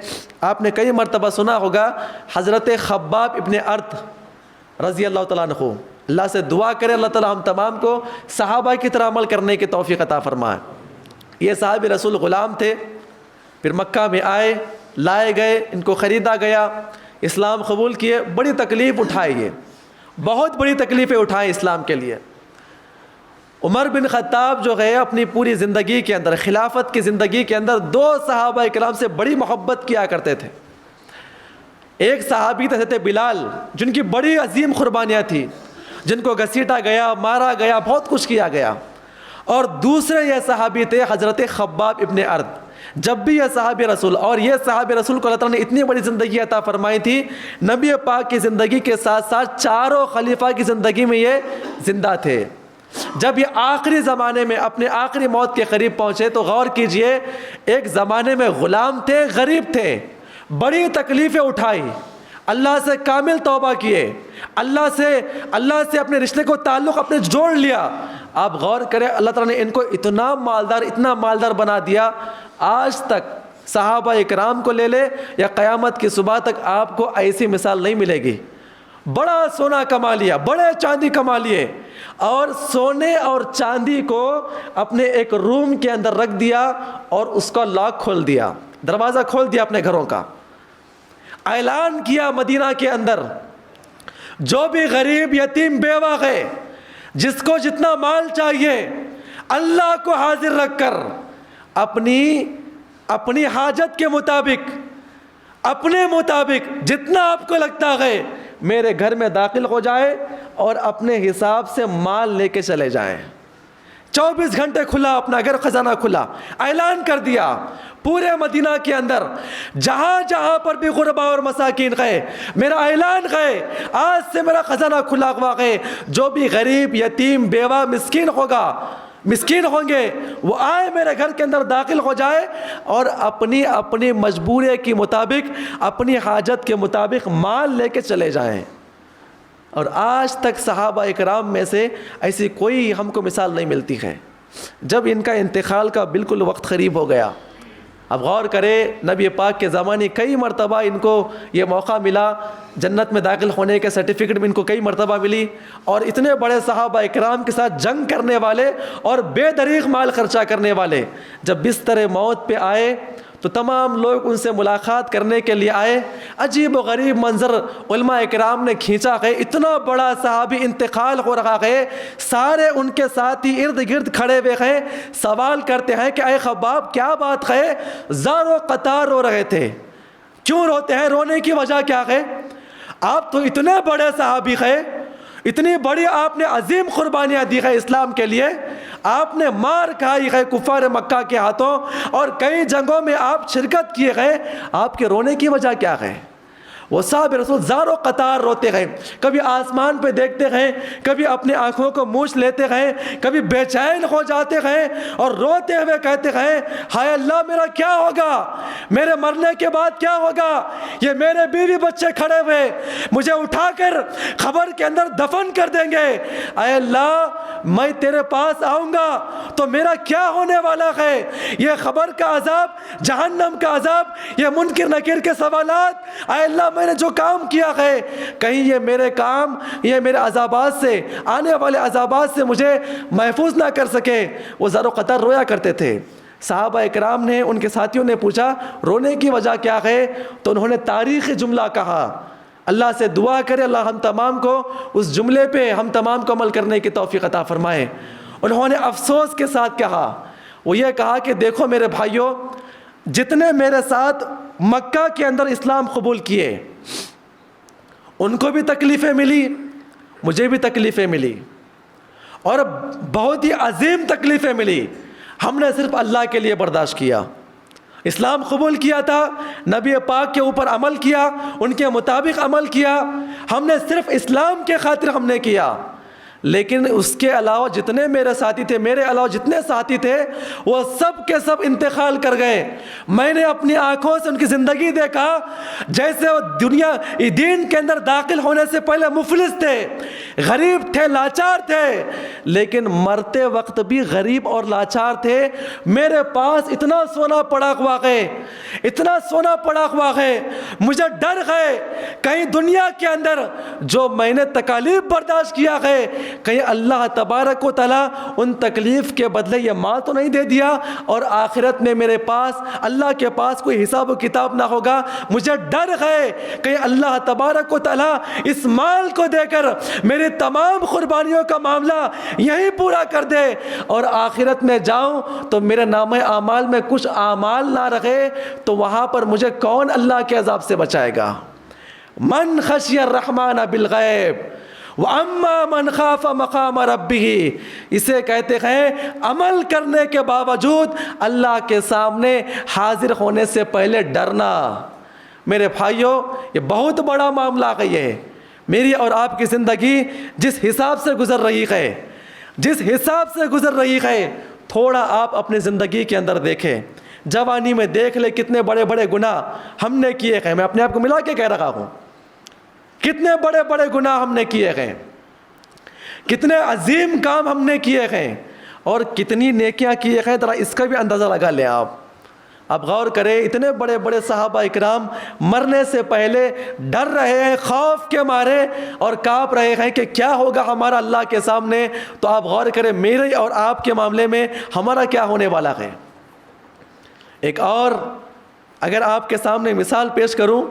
آپ نے کئی مرتبہ سنا ہوگا حضرت خباب ابن ارت رضی اللہ تعالیٰ عنہ، اللہ سے دعا کرے اللہ تعالیٰ ہم تمام کو صحابہ کی طرح عمل کرنے کی توفیق عطا فرمائے۔ یہ صحابی رسول غلام تھے، پھر مکہ میں آئے، لائے گئے، ان کو خریدا گیا، اسلام قبول کیے، بڑی تکلیف اٹھائی، بہت بڑی تکلیفیں اٹھائیں اسلام کے لیے۔ عمر بن خطاب جو ہے اپنی پوری زندگی کے اندر، خلافت کی زندگی کے اندر، دو صحابہ کرام سے بڑی محبت کیا کرتے تھے۔ ایک صحابی تھے بلال، جن کی بڑی عظیم قربانیاں تھیں، جن کو گھسیٹا گیا، مارا گیا، بہت کچھ کیا گیا۔ اور دوسرے یہ صحابی تھے حضرت خباب ابن ارت۔ جب بھی یہ صحابی رسول، اور یہ صحابی رسول کو اللہ تعالیٰ نے اتنی بڑی زندگی عطا فرمائی تھی، نبی پاک کی زندگی کے ساتھ ساتھ چاروں خلیفہ کی زندگی میں یہ زندہ تھے۔ جب یہ آخری زمانے میں اپنے آخری موت کے قریب پہنچے تو غور کیجئے، ایک زمانے میں غلام تھے، غریب تھے، بڑی تکلیفیں اٹھائی، اللہ سے کامل توبہ کیے، اللہ سے اپنے رشتے کو تعلق اپنے جوڑ لیا۔ آپ غور کریں، اللہ تعالیٰ نے ان کو اتنا مالدار بنا دیا، آج تک صحابہ اکرام کو لے لے یا قیامت کی صبح تک آپ کو ایسی مثال نہیں ملے گی۔ بڑا سونا کما لیا، بڑے چاندی کما لیے، اور سونے اور چاندی کو اپنے ایک روم کے اندر رکھ دیا اور اس کا لاک کھول دیا، دروازہ کھول دیا اپنے گھروں کا۔ اعلان کیا مدینہ کے اندر، جو بھی غریب یتیم بیوہ ہے، جس کو جتنا مال چاہیے، اللہ کو حاضر رکھ کر اپنی حاجت کے مطابق، اپنے مطابق جتنا آپ کو لگتا ہے میرے گھر میں داخل ہو جائے اور اپنے حساب سے مال لے کے چلے جائیں۔ 24 گھنٹے کھلا اپنا گھر، خزانہ کھلا، اعلان کر دیا پورے مدینہ کے اندر، جہاں جہاں پر بھی غربا اور مساکین گئے، میرا اعلان ہے، آج سے میرا خزانہ کھلا ہوا ہے، جو بھی غریب یتیم بیوہ مسکین ہوں گے وہ آئے میرے گھر کے اندر داخل ہو جائے اور اپنی مجبوری کے مطابق، اپنی حاجت کے مطابق مال لے کے چلے جائیں۔ اور آج تک صحابہ اکرام میں سے ایسی کوئی ہم کو مثال نہیں ملتی ہے۔ جب ان کا انتقال کا بالکل وقت قریب ہو گیا، اب غور کرے، نبی پاک کے زمانے کئی مرتبہ ان کو یہ موقع ملا، جنت میں داخل ہونے کے سرٹیفکیٹ میں ان کو کئی مرتبہ ملی، اور اتنے بڑے صحابہ اکرام کے ساتھ جنگ کرنے والے اور بے دریغ مال خرچہ کرنے والے جب بستر موت پہ آئے تو تمام لوگ ان سے ملاقات کرنے کے لیے آئے۔ عجیب و غریب منظر علماء اکرام نے کھینچا ہے، اتنا بڑا صحابی انتقال ہو رہا ہے، سارے ان کے ساتھی ارد گرد کھڑے ہوئے ہیں، سوال کرتے ہیں کہ اے خباب کیا بات ہے؟ زار و قطار رو رہے تھے، کیوں روتے ہیں؟ رونے کی وجہ کیا ہے؟ آپ تو اتنے بڑے صحابی ہیں، اتنی بڑی آپ نے عظیم قربانیاں دی ہے اسلام کے لیے، آپ نے مار کھائی ہے کفار مکہ کے ہاتھوں اور کئی جنگوں میں آپ شرکت کیے گئے، آپ کے رونے کی وجہ کیا ہے؟ وہ صحابہ رسول زاروں قطار روتے گئے، کبھی آسمان پہ دیکھتے گئے، کبھی اپنی آنکھوں کو موچھ لیتے گئے، کبھی بے چین ہو جاتے گئے اور روتے ہوئے کہتے گئے ہائے اللہ میرا کیا ہوگا، میرے مرنے کے بعد کیا ہوگا، یہ میرے بیوی بچے کھڑے ہوئے مجھے اٹھا کر قبر کے اندر دفن کر دیں گے، اے اللہ میں تیرے پاس آؤں گا تو میرا کیا ہونے والا ہے، یہ قبر کا عذاب، جہنم کا عذاب، یہ منکر نکیر کے سوالات، اے اللہ میں نے جو کام کیا ہے کہیں یہ میرے کام، یہ میرے عذابات سے، آنے والے عذابات سے مجھے محفوظ نہ کر سکے۔ وہ زار و قطر رویا کرتے تھے۔ صحابہ اکرام نے، ان کے ساتھیوں نے پوچھا رونے کی وجہ کیا ہے، تو انہوں نے تاریخی جملہ کہا۔ اللہ سے دعا کرے اللہ ہم تمام کو اس جملے پہ ہم تمام کو عمل کرنے کی توفیق عطا فرمائے۔ انہوں نے افسوس کے ساتھ کہا، وہ یہ کہا کہ دیکھو میرے بھائیوں، جتنے میرے ساتھ مکہ کے اندر اسلام قبول کیے ان کو بھی تکلیفیں ملی، مجھے بھی تکلیفیں ملی، اور بہت ہی عظیم تکلیفیں ملی، ہم نے صرف اللہ کے لیے برداشت کیا، اسلام قبول کیا تھا، نبی پاک کے اوپر عمل کیا، ان کے مطابق عمل کیا، ہم نے صرف اسلام کے خاطر ہم نے کیا، لیکن اس کے علاوہ جتنے میرے ساتھی تھے، میرے علاوہ جتنے ساتھی تھے وہ سب کے سب انتقال کر گئے۔ میں نے اپنی آنکھوں سے ان کی زندگی دیکھا جیسے وہ دنیا دین کے اندر داخل ہونے سے پہلے مفلس تھے، غریب تھے، لاچار تھے، لیکن مرتے وقت بھی غریب اور لاچار تھے۔ میرے پاس اتنا سونا پڑا ہوا ہے، اتنا سونا پڑا ہوا ہے، مجھے ڈر ہے کہیں دنیا کے اندر جو میں نے تکالیف برداشت کیا ہے کہیں اللہ تبارک و تعالیٰ ان تکلیف کے بدلے یہ مال تو نہیں دے دیا اور آخرت میں میرے پاس اللہ کے پاس کوئی حساب و کتاب نہ ہوگا۔ مجھے ڈر ہے کہ اللہ تبارک و تعالیٰ اس مال کو دے کر میری تمام قربانیوں کا معاملہ یہی پورا کر دے اور آخرت میں جاؤں تو میرے نام اعمال میں کچھ اعمال نہ رہے تو وہاں پر مجھے کون اللہ کے عذاب سے بچائے گا۔ من خشی الرحمن بالغیب وَأَمَّا مَنْ خَافَ مَقَامَ رَبِّهِ، اسے کہتے ہیں عمل کرنے کے باوجود اللہ کے سامنے حاضر ہونے سے پہلے ڈرنا۔ میرے بھائیوں یہ بہت بڑا معاملہ ہے، یہ میری اور آپ کی زندگی جس حساب سے گزر رہی ہے، جس حساب سے گزر رہی ہے، تھوڑا آپ اپنی زندگی کے اندر دیکھیں۔ جوانی میں دیکھ لیں کتنے بڑے بڑے گناہ ہم نے کیے ہیں، میں اپنے آپ کو ملا کے کہہ رہا ہوں، کتنے بڑے بڑے گناہ ہم نے کیے ہیں، کتنے عظیم کام ہم نے کیے ہیں اور کتنی نیکیاں کیے ہیں، ذرا اس کا بھی اندازہ لگا لیں آپ۔ اب غور کریں، اتنے بڑے بڑے صحابہ اکرام مرنے سے پہلے ڈر رہے ہیں خوف کے مارے اور کانپ رہے ہیں کہ کیا ہوگا ہمارا اللہ کے سامنے، تو آپ غور کریں میرے اور آپ کے معاملے میں ہمارا کیا ہونے والا ہے۔ ایک اور اگر آپ کے سامنے مثال پیش کروں،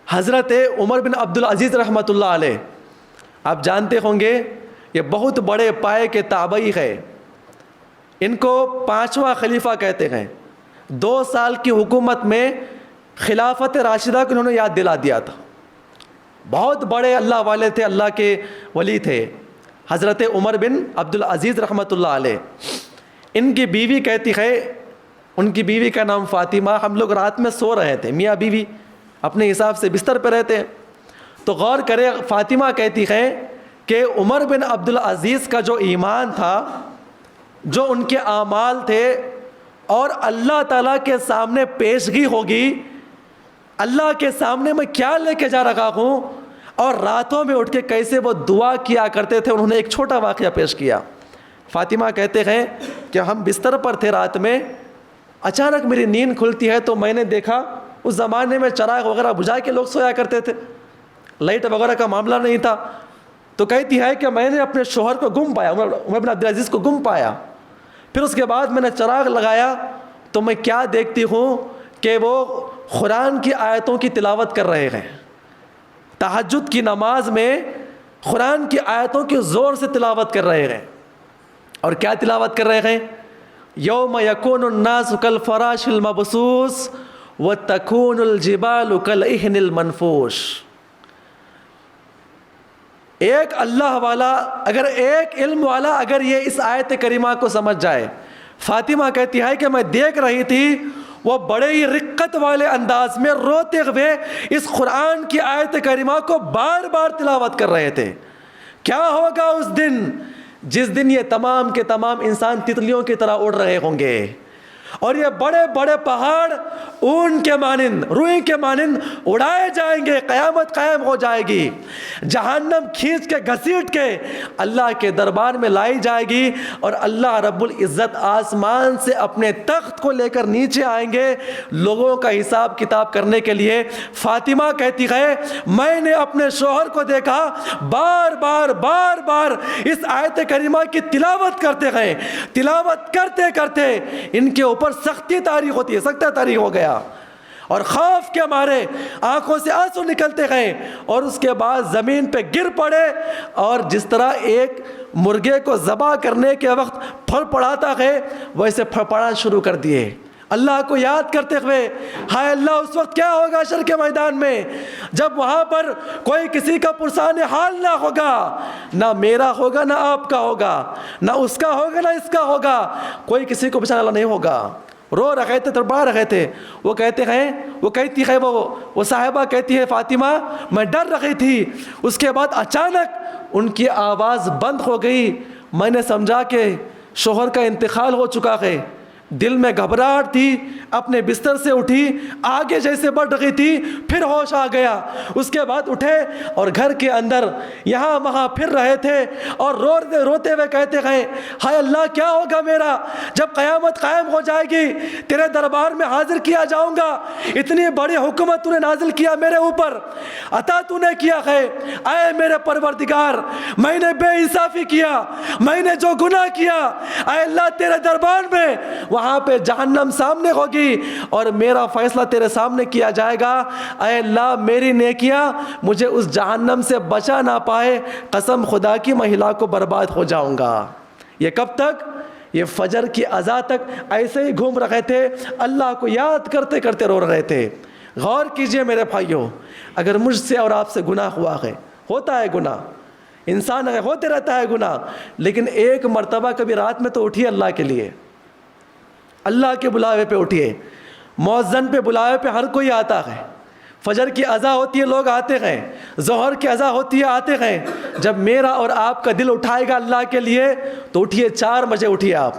حضرت عمر بن عبدالعزیز رحمۃ اللہ علیہ، آپ جانتے ہوں گے یہ بہت بڑے پائے کے تابعی ہے، ان کو 5واں خلیفہ کہتے ہیں۔ 2 سال کی حکومت میں خلافت راشدہ کو انہوں نے یاد دلا دیا تھا، بہت بڑے اللہ والے تھے، اللہ کے ولی تھے حضرت عمر بن عبدالعزیز رحمۃ اللہ علیہ۔ ان کی بیوی کہتی ہے، ان کی بیوی کا نام فاطمہ، ہم لوگ رات میں سو رہے تھے، میاں بیوی اپنے حساب سے بستر پہ رہتے ہیں، تو غور کرے فاطمہ کہتی ہے کہ عمر بن عبدالعزیز کا جو ایمان تھا، جو ان کے اعمال تھے اور اللہ تعالیٰ کے سامنے پیشگی ہوگی، اللہ کے سامنے میں کیا لے کے جا رہا ہوں، اور راتوں میں اٹھ کے کیسے وہ دعا کیا کرتے تھے۔ انہوں نے ایک چھوٹا واقعہ پیش کیا۔ فاطمہ کہتے ہیں کہ ہم بستر پر تھے رات میں، اچانک میری نیند کھلتی ہے تو میں نے دیکھا اس زمانے میں چراغ وغیرہ بجھا کے لوگ سویا کرتے تھے، لائٹ وغیرہ کا معاملہ نہیں تھا، تو کہتی ہے کہ میں نے اپنے شوہر کو گم پایا، عمر بن عبدالعزیز کو گم پایا، پھر اس کے بعد میں نے چراغ لگایا تو میں کیا دیکھتی ہوں کہ وہ قرآن کی آیتوں کی تلاوت کر رہے ہیں، تہجد کی نماز میں قرآن کی آیتوں کی زور سے تلاوت کر رہے ہیں۔ اور کیا تلاوت کر رہے ہیں؟ یوم یکون الناس کالفراش المبثوث وتکون الجبال کالعہن المنفوش۔ ایک اللہ والا اگر ایک علم والا اگر یہ اس آیت کریمہ کو سمجھ جائے. فاطمہ کہتی ہے کہ میں دیکھ رہی تھی وہ بڑے ہی رقت والے انداز میں روتے ہوئے اس قرآن کی آیت کریمہ کو بار بار تلاوت کر رہے تھے. کیا ہوگا اس دن جس دن یہ تمام کے تمام انسان تتلیوں کی طرح اڑ رہے ہوں گے اور یہ بڑے بڑے پہاڑ اون کے مانند روئی کے مانند اڑائے جائیں گے, قیامت قائم ہو جائے گی, جہنم کھینچ کے گھسیٹ کے اللہ کے دربار میں لائی جائے گی اور اللہ رب العزت آسمان سے اپنے تخت کو لے کر نیچے آئیں گے لوگوں کا حساب کتاب کرنے کے لیے. فاطمہ کہتی ہے میں نے اپنے شوہر کو دیکھا بار بار بار بار اس آیت کریمہ کی تلاوت کرتے گئے, تلاوت کرتے کرتے ان کے اوپر سختی طاری ہوتی ہے, سخت طاری ہو گیا اور خوف کے مارے آنکھوں سے آنسو نکلتے گئے اور اس کے بعد زمین پہ گر پڑے اور جس طرح ایک مرغے کو ذبح کرنے کے وقت پھڑ پڑاتا ہے ویسے پھڑ پڑانا شروع کر دیے اللہ کو یاد کرتے ہوئے. ہائے اللہ اس وقت کیا ہوگا حشر کے میدان میں جب وہاں پر کوئی کسی کا پرسان حال نہ ہوگا, نہ میرا ہوگا نہ آپ کا ہوگا, نہ اس کا ہوگا نہ اس کا ہوگا, کوئی کسی کو بچانے والا نہیں ہوگا. رو رہے تھے, تڑپا رہے تھے. وہ کہتے ہیں وہ کہتی ہے وہ صاحبہ کہتی ہے فاطمہ میں ڈر رہی تھی, اس کے بعد اچانک ان کی آواز بند ہو گئی, میں نے سمجھا کہ شوہر کا انتقال ہو چکا ہے. دل میں گھبراہٹ تھی, اپنے بستر سے اٹھی, آگے جیسے بڑھ رہی تھی, پھر ہوش آ گیا. اس کے بعد اٹھے اور گھر کے اندر یہاں وہاں پھر رہے تھے اور روتے ہوئے کہتے گئے ہائے اللہ کیا ہوگا میرا جب قیامت قائم ہو جائے گی, تیرے دربار میں حاضر کیا جاؤں گا, اتنی بڑی حکومت تو نے نازل کیا میرے اوپر, عطا تو نے کیا ہے, اے میرے پروردگار میں نے بے انصافی کیا, میں نے جو گناہ کیا, اے اللہ تیرے دربار میں وہاں پہ جہنم سامنے ہوگی اور میرا فیصلہ تیرے سامنے کیا جائے گا. اے اللہ میری نیکیاں مجھے اس جہنم سے بچا نہ پائے, قسم خدا کی میں ہلاک کو برباد ہو جاؤں گا. یہ کب تک؟ یہ فجر کی اذان تک ایسے ہی گھوم رہے تھے, اللہ کو یاد کرتے کرتے رو رہے تھے. غور کیجئے میرے بھائیوں, اگر مجھ سے اور آپ سے گناہ ہوا ہے, ہوتا ہے گناہ, انسان اگر ہوتے رہتا ہے گناہ, لیکن ایک مرتبہ کبھی رات میں تو اٹھیے اللہ کے لیے, اللہ کے بلاوے پہ اٹھیے. مؤذن پہ بلاوے پہ ہر کوئی آتا ہے. فجر کی اذان ہوتی ہے لوگ آتے ہیں, ظہر کی اذان ہوتی ہے آتے ہیں. جب میرا اور آپ کا دل اٹھائے گا اللہ کے لیے تو اٹھیے, 4 بجے اٹھیے, آپ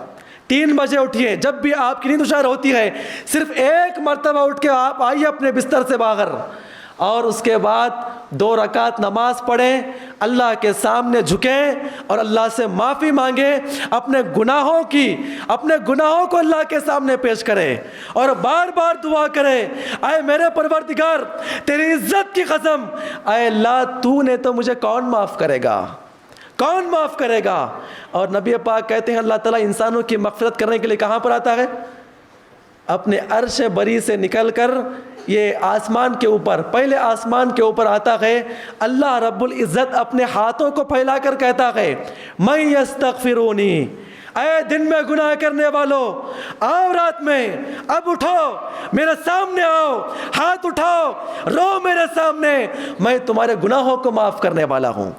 3 بجے اٹھیے, جب بھی آپ کی نیند اشار ہوتی ہے صرف ایک مرتبہ اٹھ کے آپ آئیے اپنے بستر سے باہر اور اس کے بعد 2 رکعت نماز پڑھیں, اللہ کے سامنے جھکیں اور اللہ سے معافی مانگیں, اپنے گناہوں کو اللہ کے سامنے پیش کریں اور بار بار دعا کریں اے میرے پروردگار تیری عزت کی قسم, اے اللہ تو نے تو مجھے کون معاف کرے گا, کون معاف کرے گا. اور نبی پاک کہتے ہیں اللہ تعالیٰ انسانوں کی مغفرت کرنے کے لیے کہاں پر آتا ہے؟ اپنے عرش بری سے نکل کر یہ آسمان کے اوپر, پہلے آسمان کے اوپر آتا ہے. اللہ رب العزت اپنے ہاتھوں کو پھیلا کر کہتا ہے میں یستغفرونی, اے دن میں گناہ کرنے والوں آؤ رات میں, اب اٹھو میرے سامنے آؤ, ہاتھ اٹھاؤ, رو میرے سامنے, میں تمہارے گناہوں کو معاف کرنے والا ہوں,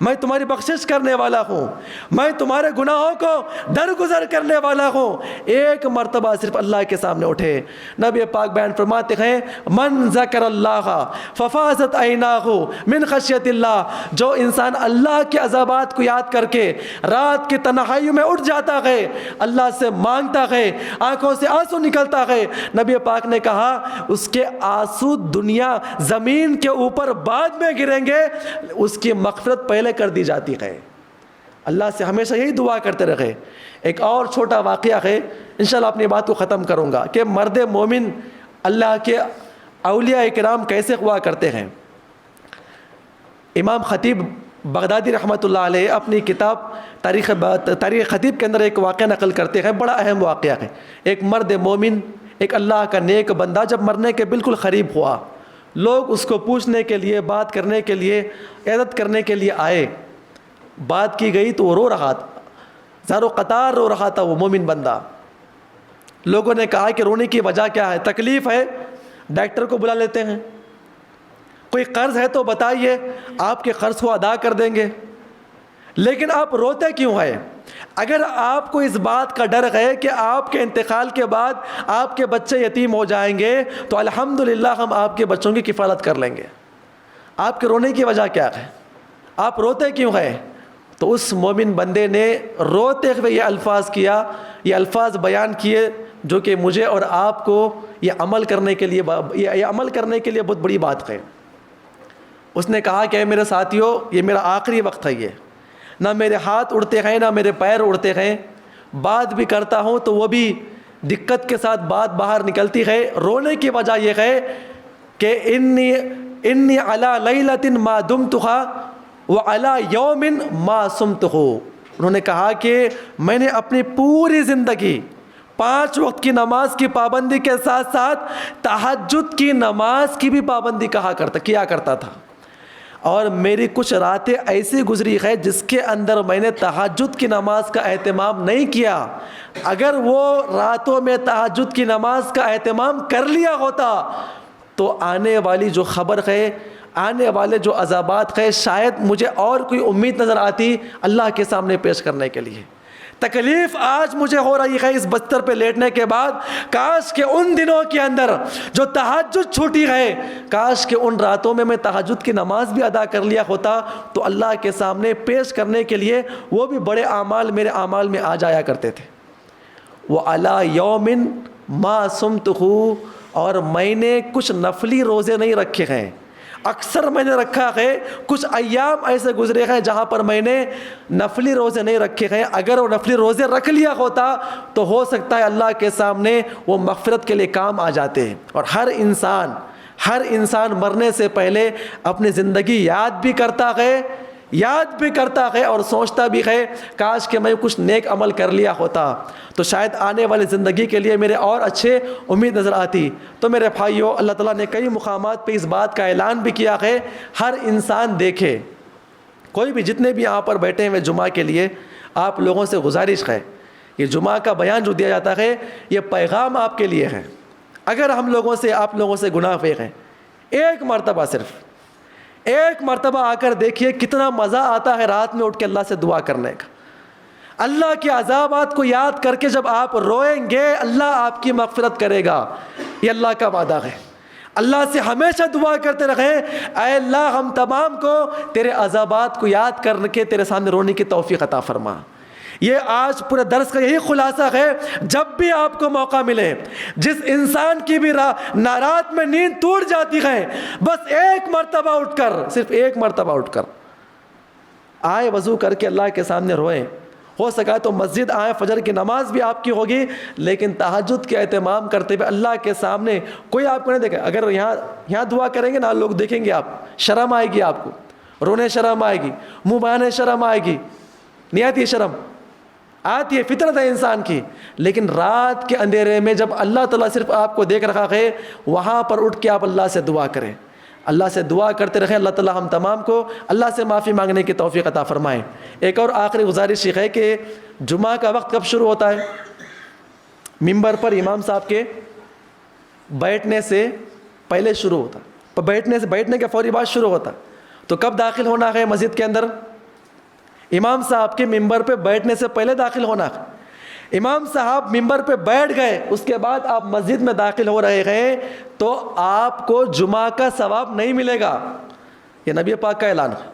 میں تمہاری بخشش کرنے والا ہوں, میں تمہارے گناہوں کو درگزر کرنے والا ہوں. ایک مرتبہ صرف اللہ کے سامنے اٹھے. نبی پاک بیان فرماتے ہیں من ذکر اللہ ففازت عیناہ من خشیت اللہ, جو انسان اللہ کے عذابات کو یاد کر کے رات کی تنہائیوں میں اٹھ جاتا ہے, اللہ سے مانگتا ہے, آنکھوں سے آنسو نکلتا ہے, نبی پاک نے کہا اس کے آنسو دنیا زمین کے اوپر بعد میں گریں گے, اس کی مغفرت پہلے کر دی جاتی ہے. اللہ سے ہمیشہ یہی دعا کرتے رہے. ایک اور چھوٹا واقعہ ہے, انشاءاللہ اپنی بات کو ختم کروں گا کہ مرد مومن اللہ کے اولیاء کرام کیسے ہوا کرتے ہیں. امام خطیب بغدادی رحمۃ اللہ علیہ اپنی کتاب تاریخ خطیب کے اندر ایک واقعہ نقل کرتے ہیں, بڑا اہم واقعہ ہے. ایک مرد مومن, ایک اللہ کا نیک بندہ جب مرنے کے بالکل قریب ہوا, لوگ اس کو پوچھنے کے لیے, بات کرنے کے لیے, عزت کرنے کے لیے آئے. بات کی گئی تو وہ رو رہا تھا, زارو قطار رو رہا تھا وہ مومن بندہ. لوگوں نے کہا کہ رونے کی وجہ کیا ہے, تکلیف ہے, ڈاکٹر کو بلا لیتے ہیں. کوئی قرض ہے تو بتائیے، آپ کے قرض کو ادا کر دیں گے، لیکن آپ روتے کیوں ہیں؟ اگر آپ کو اس بات کا ڈر ہے کہ آپ کے انتقال کے بعد آپ کے بچے یتیم ہو جائیں گے تو الحمدللہ ہم آپ کے بچوں کی کفالت کر لیں گے۔ آپ کے رونے کی وجہ کیا ہے؟ آپ روتے کیوں ہیں؟ تو اس مومن بندے نے روتے ہوئے یہ الفاظ کیا، یہ الفاظ بیان کیے جو کہ مجھے اور آپ کو یہ عمل کرنے کے لیے بہت بڑی بات ہے۔ اس نے کہا کہ اے میرے ساتھیوں، یہ میرا آخری وقت ہے، یہ نہ میرے ہاتھ اڑتے ہیں نہ میرے پیر اڑتے ہیں، بات بھی کرتا ہوں تو وہ بھی دقت کے ساتھ بات باہر نکلتی ہے۔ رونے کی وجہ یہ ہے کہ انی علی لیلۃ ما دمتھا وعلی یوم ما صمتہ۔ انہوں نے کہا کہ میں نے اپنی پوری زندگی 5 وقت کی نماز کی پابندی کے ساتھ ساتھ تہجد کی نماز کی بھی پابندی کیا کرتا تھا، اور میری کچھ راتیں ایسی گزری ہے جس کے اندر میں نے تہجد کی نماز کا اہتمام نہیں کیا۔ اگر وہ راتوں میں تہجد کی نماز کا اہتمام کر لیا ہوتا تو آنے والی جو خبر ہے، آنے والے جو عذابات ہے، شاید مجھے اور کوئی امید نظر آتی اللہ کے سامنے پیش کرنے کے لیے۔ تکلیف آج مجھے ہو رہی ہے اس بستر پہ لیٹنے کے بعد، کاش کہ ان دنوں کے اندر جو تہجد چھوٹی ہے، کاش کہ ان راتوں میں تہجد کی نماز بھی ادا کر لیا ہوتا تو اللہ کے سامنے پیش کرنے کے لیے وہ بھی بڑے اعمال میرے اعمال میں آ جایا کرتے تھے۔ وَعَلَىٰ يَوْمٍ مَا صُمْتُهُ، اور میں نے کچھ نفلی روزے نہیں رکھے ہیں، اکثر میں نے رکھا ہے، کچھ ایام ایسے گزرے ہیں جہاں پر میں نے نفلی روزے نہیں رکھے ہیں۔ اگر وہ نفلی روزے رکھ لیا ہوتا تو ہو سکتا ہے اللہ کے سامنے وہ مغفرت کے لیے کام آ جاتے ہیں۔ اور ہر انسان مرنے سے پہلے اپنی زندگی یاد بھی کرتا ہے اور سوچتا بھی ہے کاش کہ میں کچھ نیک عمل کر لیا ہوتا تو شاید آنے والی زندگی کے لیے میرے اور اچھے امید نظر آتی۔ تو میرے بھائیوں، اللہ تعالیٰ نے کئی مقامات پہ اس بات کا اعلان بھی کیا ہے، ہر انسان دیکھے، کوئی بھی جتنے بھی یہاں پر بیٹھے ہوئے جمعہ کے لیے، آپ لوگوں سے گزارش ہے، یہ جمعہ کا بیان جو دیا جاتا ہے یہ پیغام آپ کے لیے ہے۔ اگر آپ لوگوں سے گناہ ہوئے ہیں، ایک مرتبہ آ کر دیکھیے کتنا مزہ آتا ہے رات میں اٹھ کے اللہ سے دعا کرنے کا۔ اللہ کے عذابات کو یاد کر کے جب آپ روئیں گے اللہ آپ کی مغفرت کرے گا، یہ اللہ کا وعدہ ہے۔ اللہ سے ہمیشہ دعا کرتے رہیں، اے اللہ ہم تمام کو تیرے عذابات کو یاد کر کے تیرے سامنے رونے کی توفیق عطا فرما۔ یہ آج پورے درس کا یہی خلاصہ ہے، جب بھی آپ کو موقع ملے، جس انسان کی بھی رات میں نیند ٹوٹ جاتی ہے، بس صرف ایک مرتبہ اٹھ کر آئے، وضو کر کے اللہ کے سامنے روئیں۔ ہو سکا تو مسجد آئیں، فجر کی نماز بھی آپ کی ہوگی، لیکن تہجد کے اہتمام کرتے ہوئے اللہ کے سامنے کوئی آپ کو نہیں دیکھے۔ اگر یہاں دعا کریں گے نا، لوگ دیکھیں گے، آپ شرم آئے گی، آپ کو رونے شرم آئے گی، منہ بہانے شرم آئے گی، نہیں آتی شرم، آتی ہے، فطرت ہے انسان کی۔ لیکن رات کے اندھیرے میں جب اللہ تعالیٰ صرف آپ کو دیکھ رہا ہے، وہاں پر اٹھ کے آپ اللہ سے دعا کریں، اللہ سے دعا کرتے رہیں۔ اللہ تعالیٰ ہم تمام کو اللہ سے معافی مانگنے کی توفیق عطا فرمائیں۔ ایک اور آخری گزارش یہ ہے کہ جمعہ کا وقت کب شروع ہوتا ہے؟ منبر پر امام صاحب کے بیٹھنے سے پہلے شروع ہوتا، بیٹھنے کے فوری بعد شروع ہوتا۔ تو کب داخل ہونا ہے مسجد کے اندر؟ امام صاحب کے منبر پہ بیٹھنے سے پہلے داخل ہونا ہے۔ امام صاحب منبر پہ بیٹھ گئے، اس کے بعد آپ مسجد میں داخل ہو رہے ہیں تو آپ کو جمعہ کا ثواب نہیں ملے گا، یہ نبی پاک کا اعلان ہے۔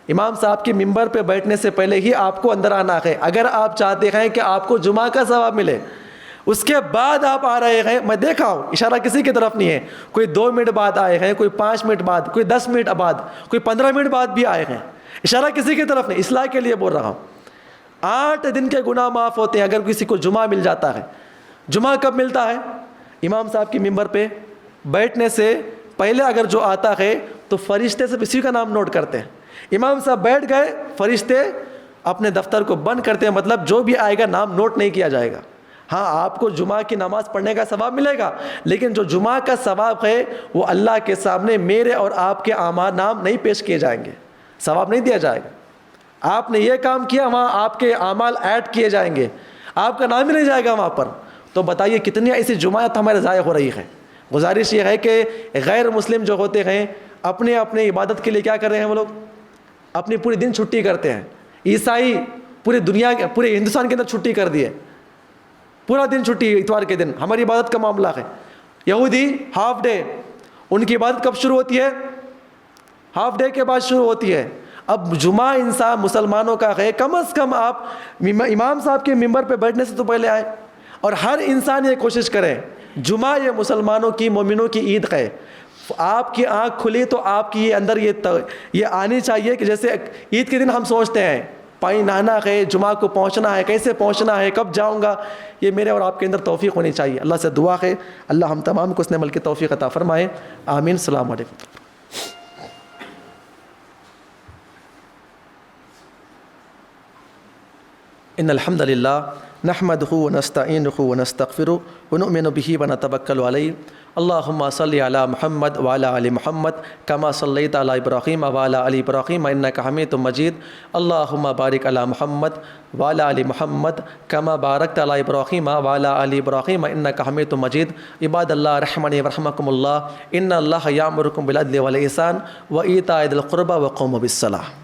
امام صاحب کی منبر پہ بیٹھنے سے پہلے ہی آپ کو اندر آنا ہے، اگر آپ چاہتے ہیں کہ آپ کو جمعہ کا ثواب ملے۔ اس کے بعد آپ آ رہے ہیں، میں دیکھا ہوں، اشارہ کسی کی طرف نہیں ہے، کوئی 2 منٹ بعد آئے ہیں، کوئی 5 منٹ بعد، کوئی 10 منٹ بعد، کوئی 15 منٹ بعد بھی آئے ہیں، اشارہ کسی کی طرف نہیں، اصلاح کے لیے بول رہا ہوں۔ 8 دن کے گناہ معاف ہوتے ہیں اگر کسی کو جمعہ مل جاتا ہے۔ جمعہ کب ملتا ہے؟ امام صاحب کی منبر پہ بیٹھنے سے پہلے اگر جو آتا ہے تو فرشتے سے اسی کا نام نوٹ کرتے ہیں۔ امام صاحب بیٹھ گئے، فرشتے اپنے دفتر کو بند کرتے ہیں، مطلب جو بھی آئے گا نام نوٹ نہیں کیا جائے گا۔ ہاں، آپ کو جمعہ کی نماز پڑھنے کا ثواب ملے گا، لیکن جو جمعہ کا ثواب ہے وہ اللہ کے سامنے میرے اور آپ کے اعمال نام نہیں پیش کیے جائیں گے، ثواب نہیں دیا جائے گا۔ آپ نے یہ کام کیا، وہاں آپ کے اعمال ایڈ کیے جائیں گے، آپ کا نام ہی نہیں جائے گا وہاں پر۔ تو بتائیے کتنی ایسی جمعیت ہمارے ضائع ہو رہی ہے۔ گزارش یہ ہے کہ غیر مسلم جو ہوتے ہیں اپنے اپنے عبادت کے لیے کیا کر رہے ہیں وہ لوگ؟ اپنی پوری دن چھٹی کرتے ہیں. عیسائی پوری دنیا کے پورے ہندوستان کے اندر چھٹی کر دی ہے, پورا دن چھٹی اتوار کے دن. ہماری عبادت کا معاملہ ہے. یہودی ہاف ڈے, ان کی عبادت کب شروع ہوتی ہے؟ ہاف ڈے کے بعد شروع ہوتی ہے. اب جمعہ انسان مسلمانوں کا ہے, کم از کم آپ امام صاحب کے ممبر پہ بیٹھنے سے تو پہلے آئے, اور ہر انسان یہ کوشش کرے. جمعہ یہ مسلمانوں کی مومنوں کی عید ہے. آپ کی آنکھ کھلی تو آپ کی اندر یہ آنی چاہیے کہ جیسے عید کے دن ہم سوچتے ہیں پانی نہانا ہے, جمعہ کو پہنچنا ہے, کیسے پہنچنا ہے, کب جاؤں گا, یہ میرے اور آپ کے اندر توفیق ہونی چاہیے. اللہ سے دعا ہے اللہ ہم تمام کو اس نے عمل کی توفیق عطا فرمائے. آمین. السلام علیکم. ان الحمد للہ نحمدہ ونستعینہ ونستغفرہ ونؤمن بہ ونتوکل علیہ. اللہم صلی علی محمد وعلی آل محمد کما صلیت علی ابراہیم وعلی آل ابراہیم انک حمید مجید. اللہم بارک علی محمد وعلی آل محمد کما بارکت علی ابراہیم وعلی آل ابراہیم انک حمید مجید. عباد اللہ رحمنی ورحمکم اللہ. ان اللہ یامرکم بالعدل والاحسان وایتاء ذی القربی وقوموا بالصلاۃ.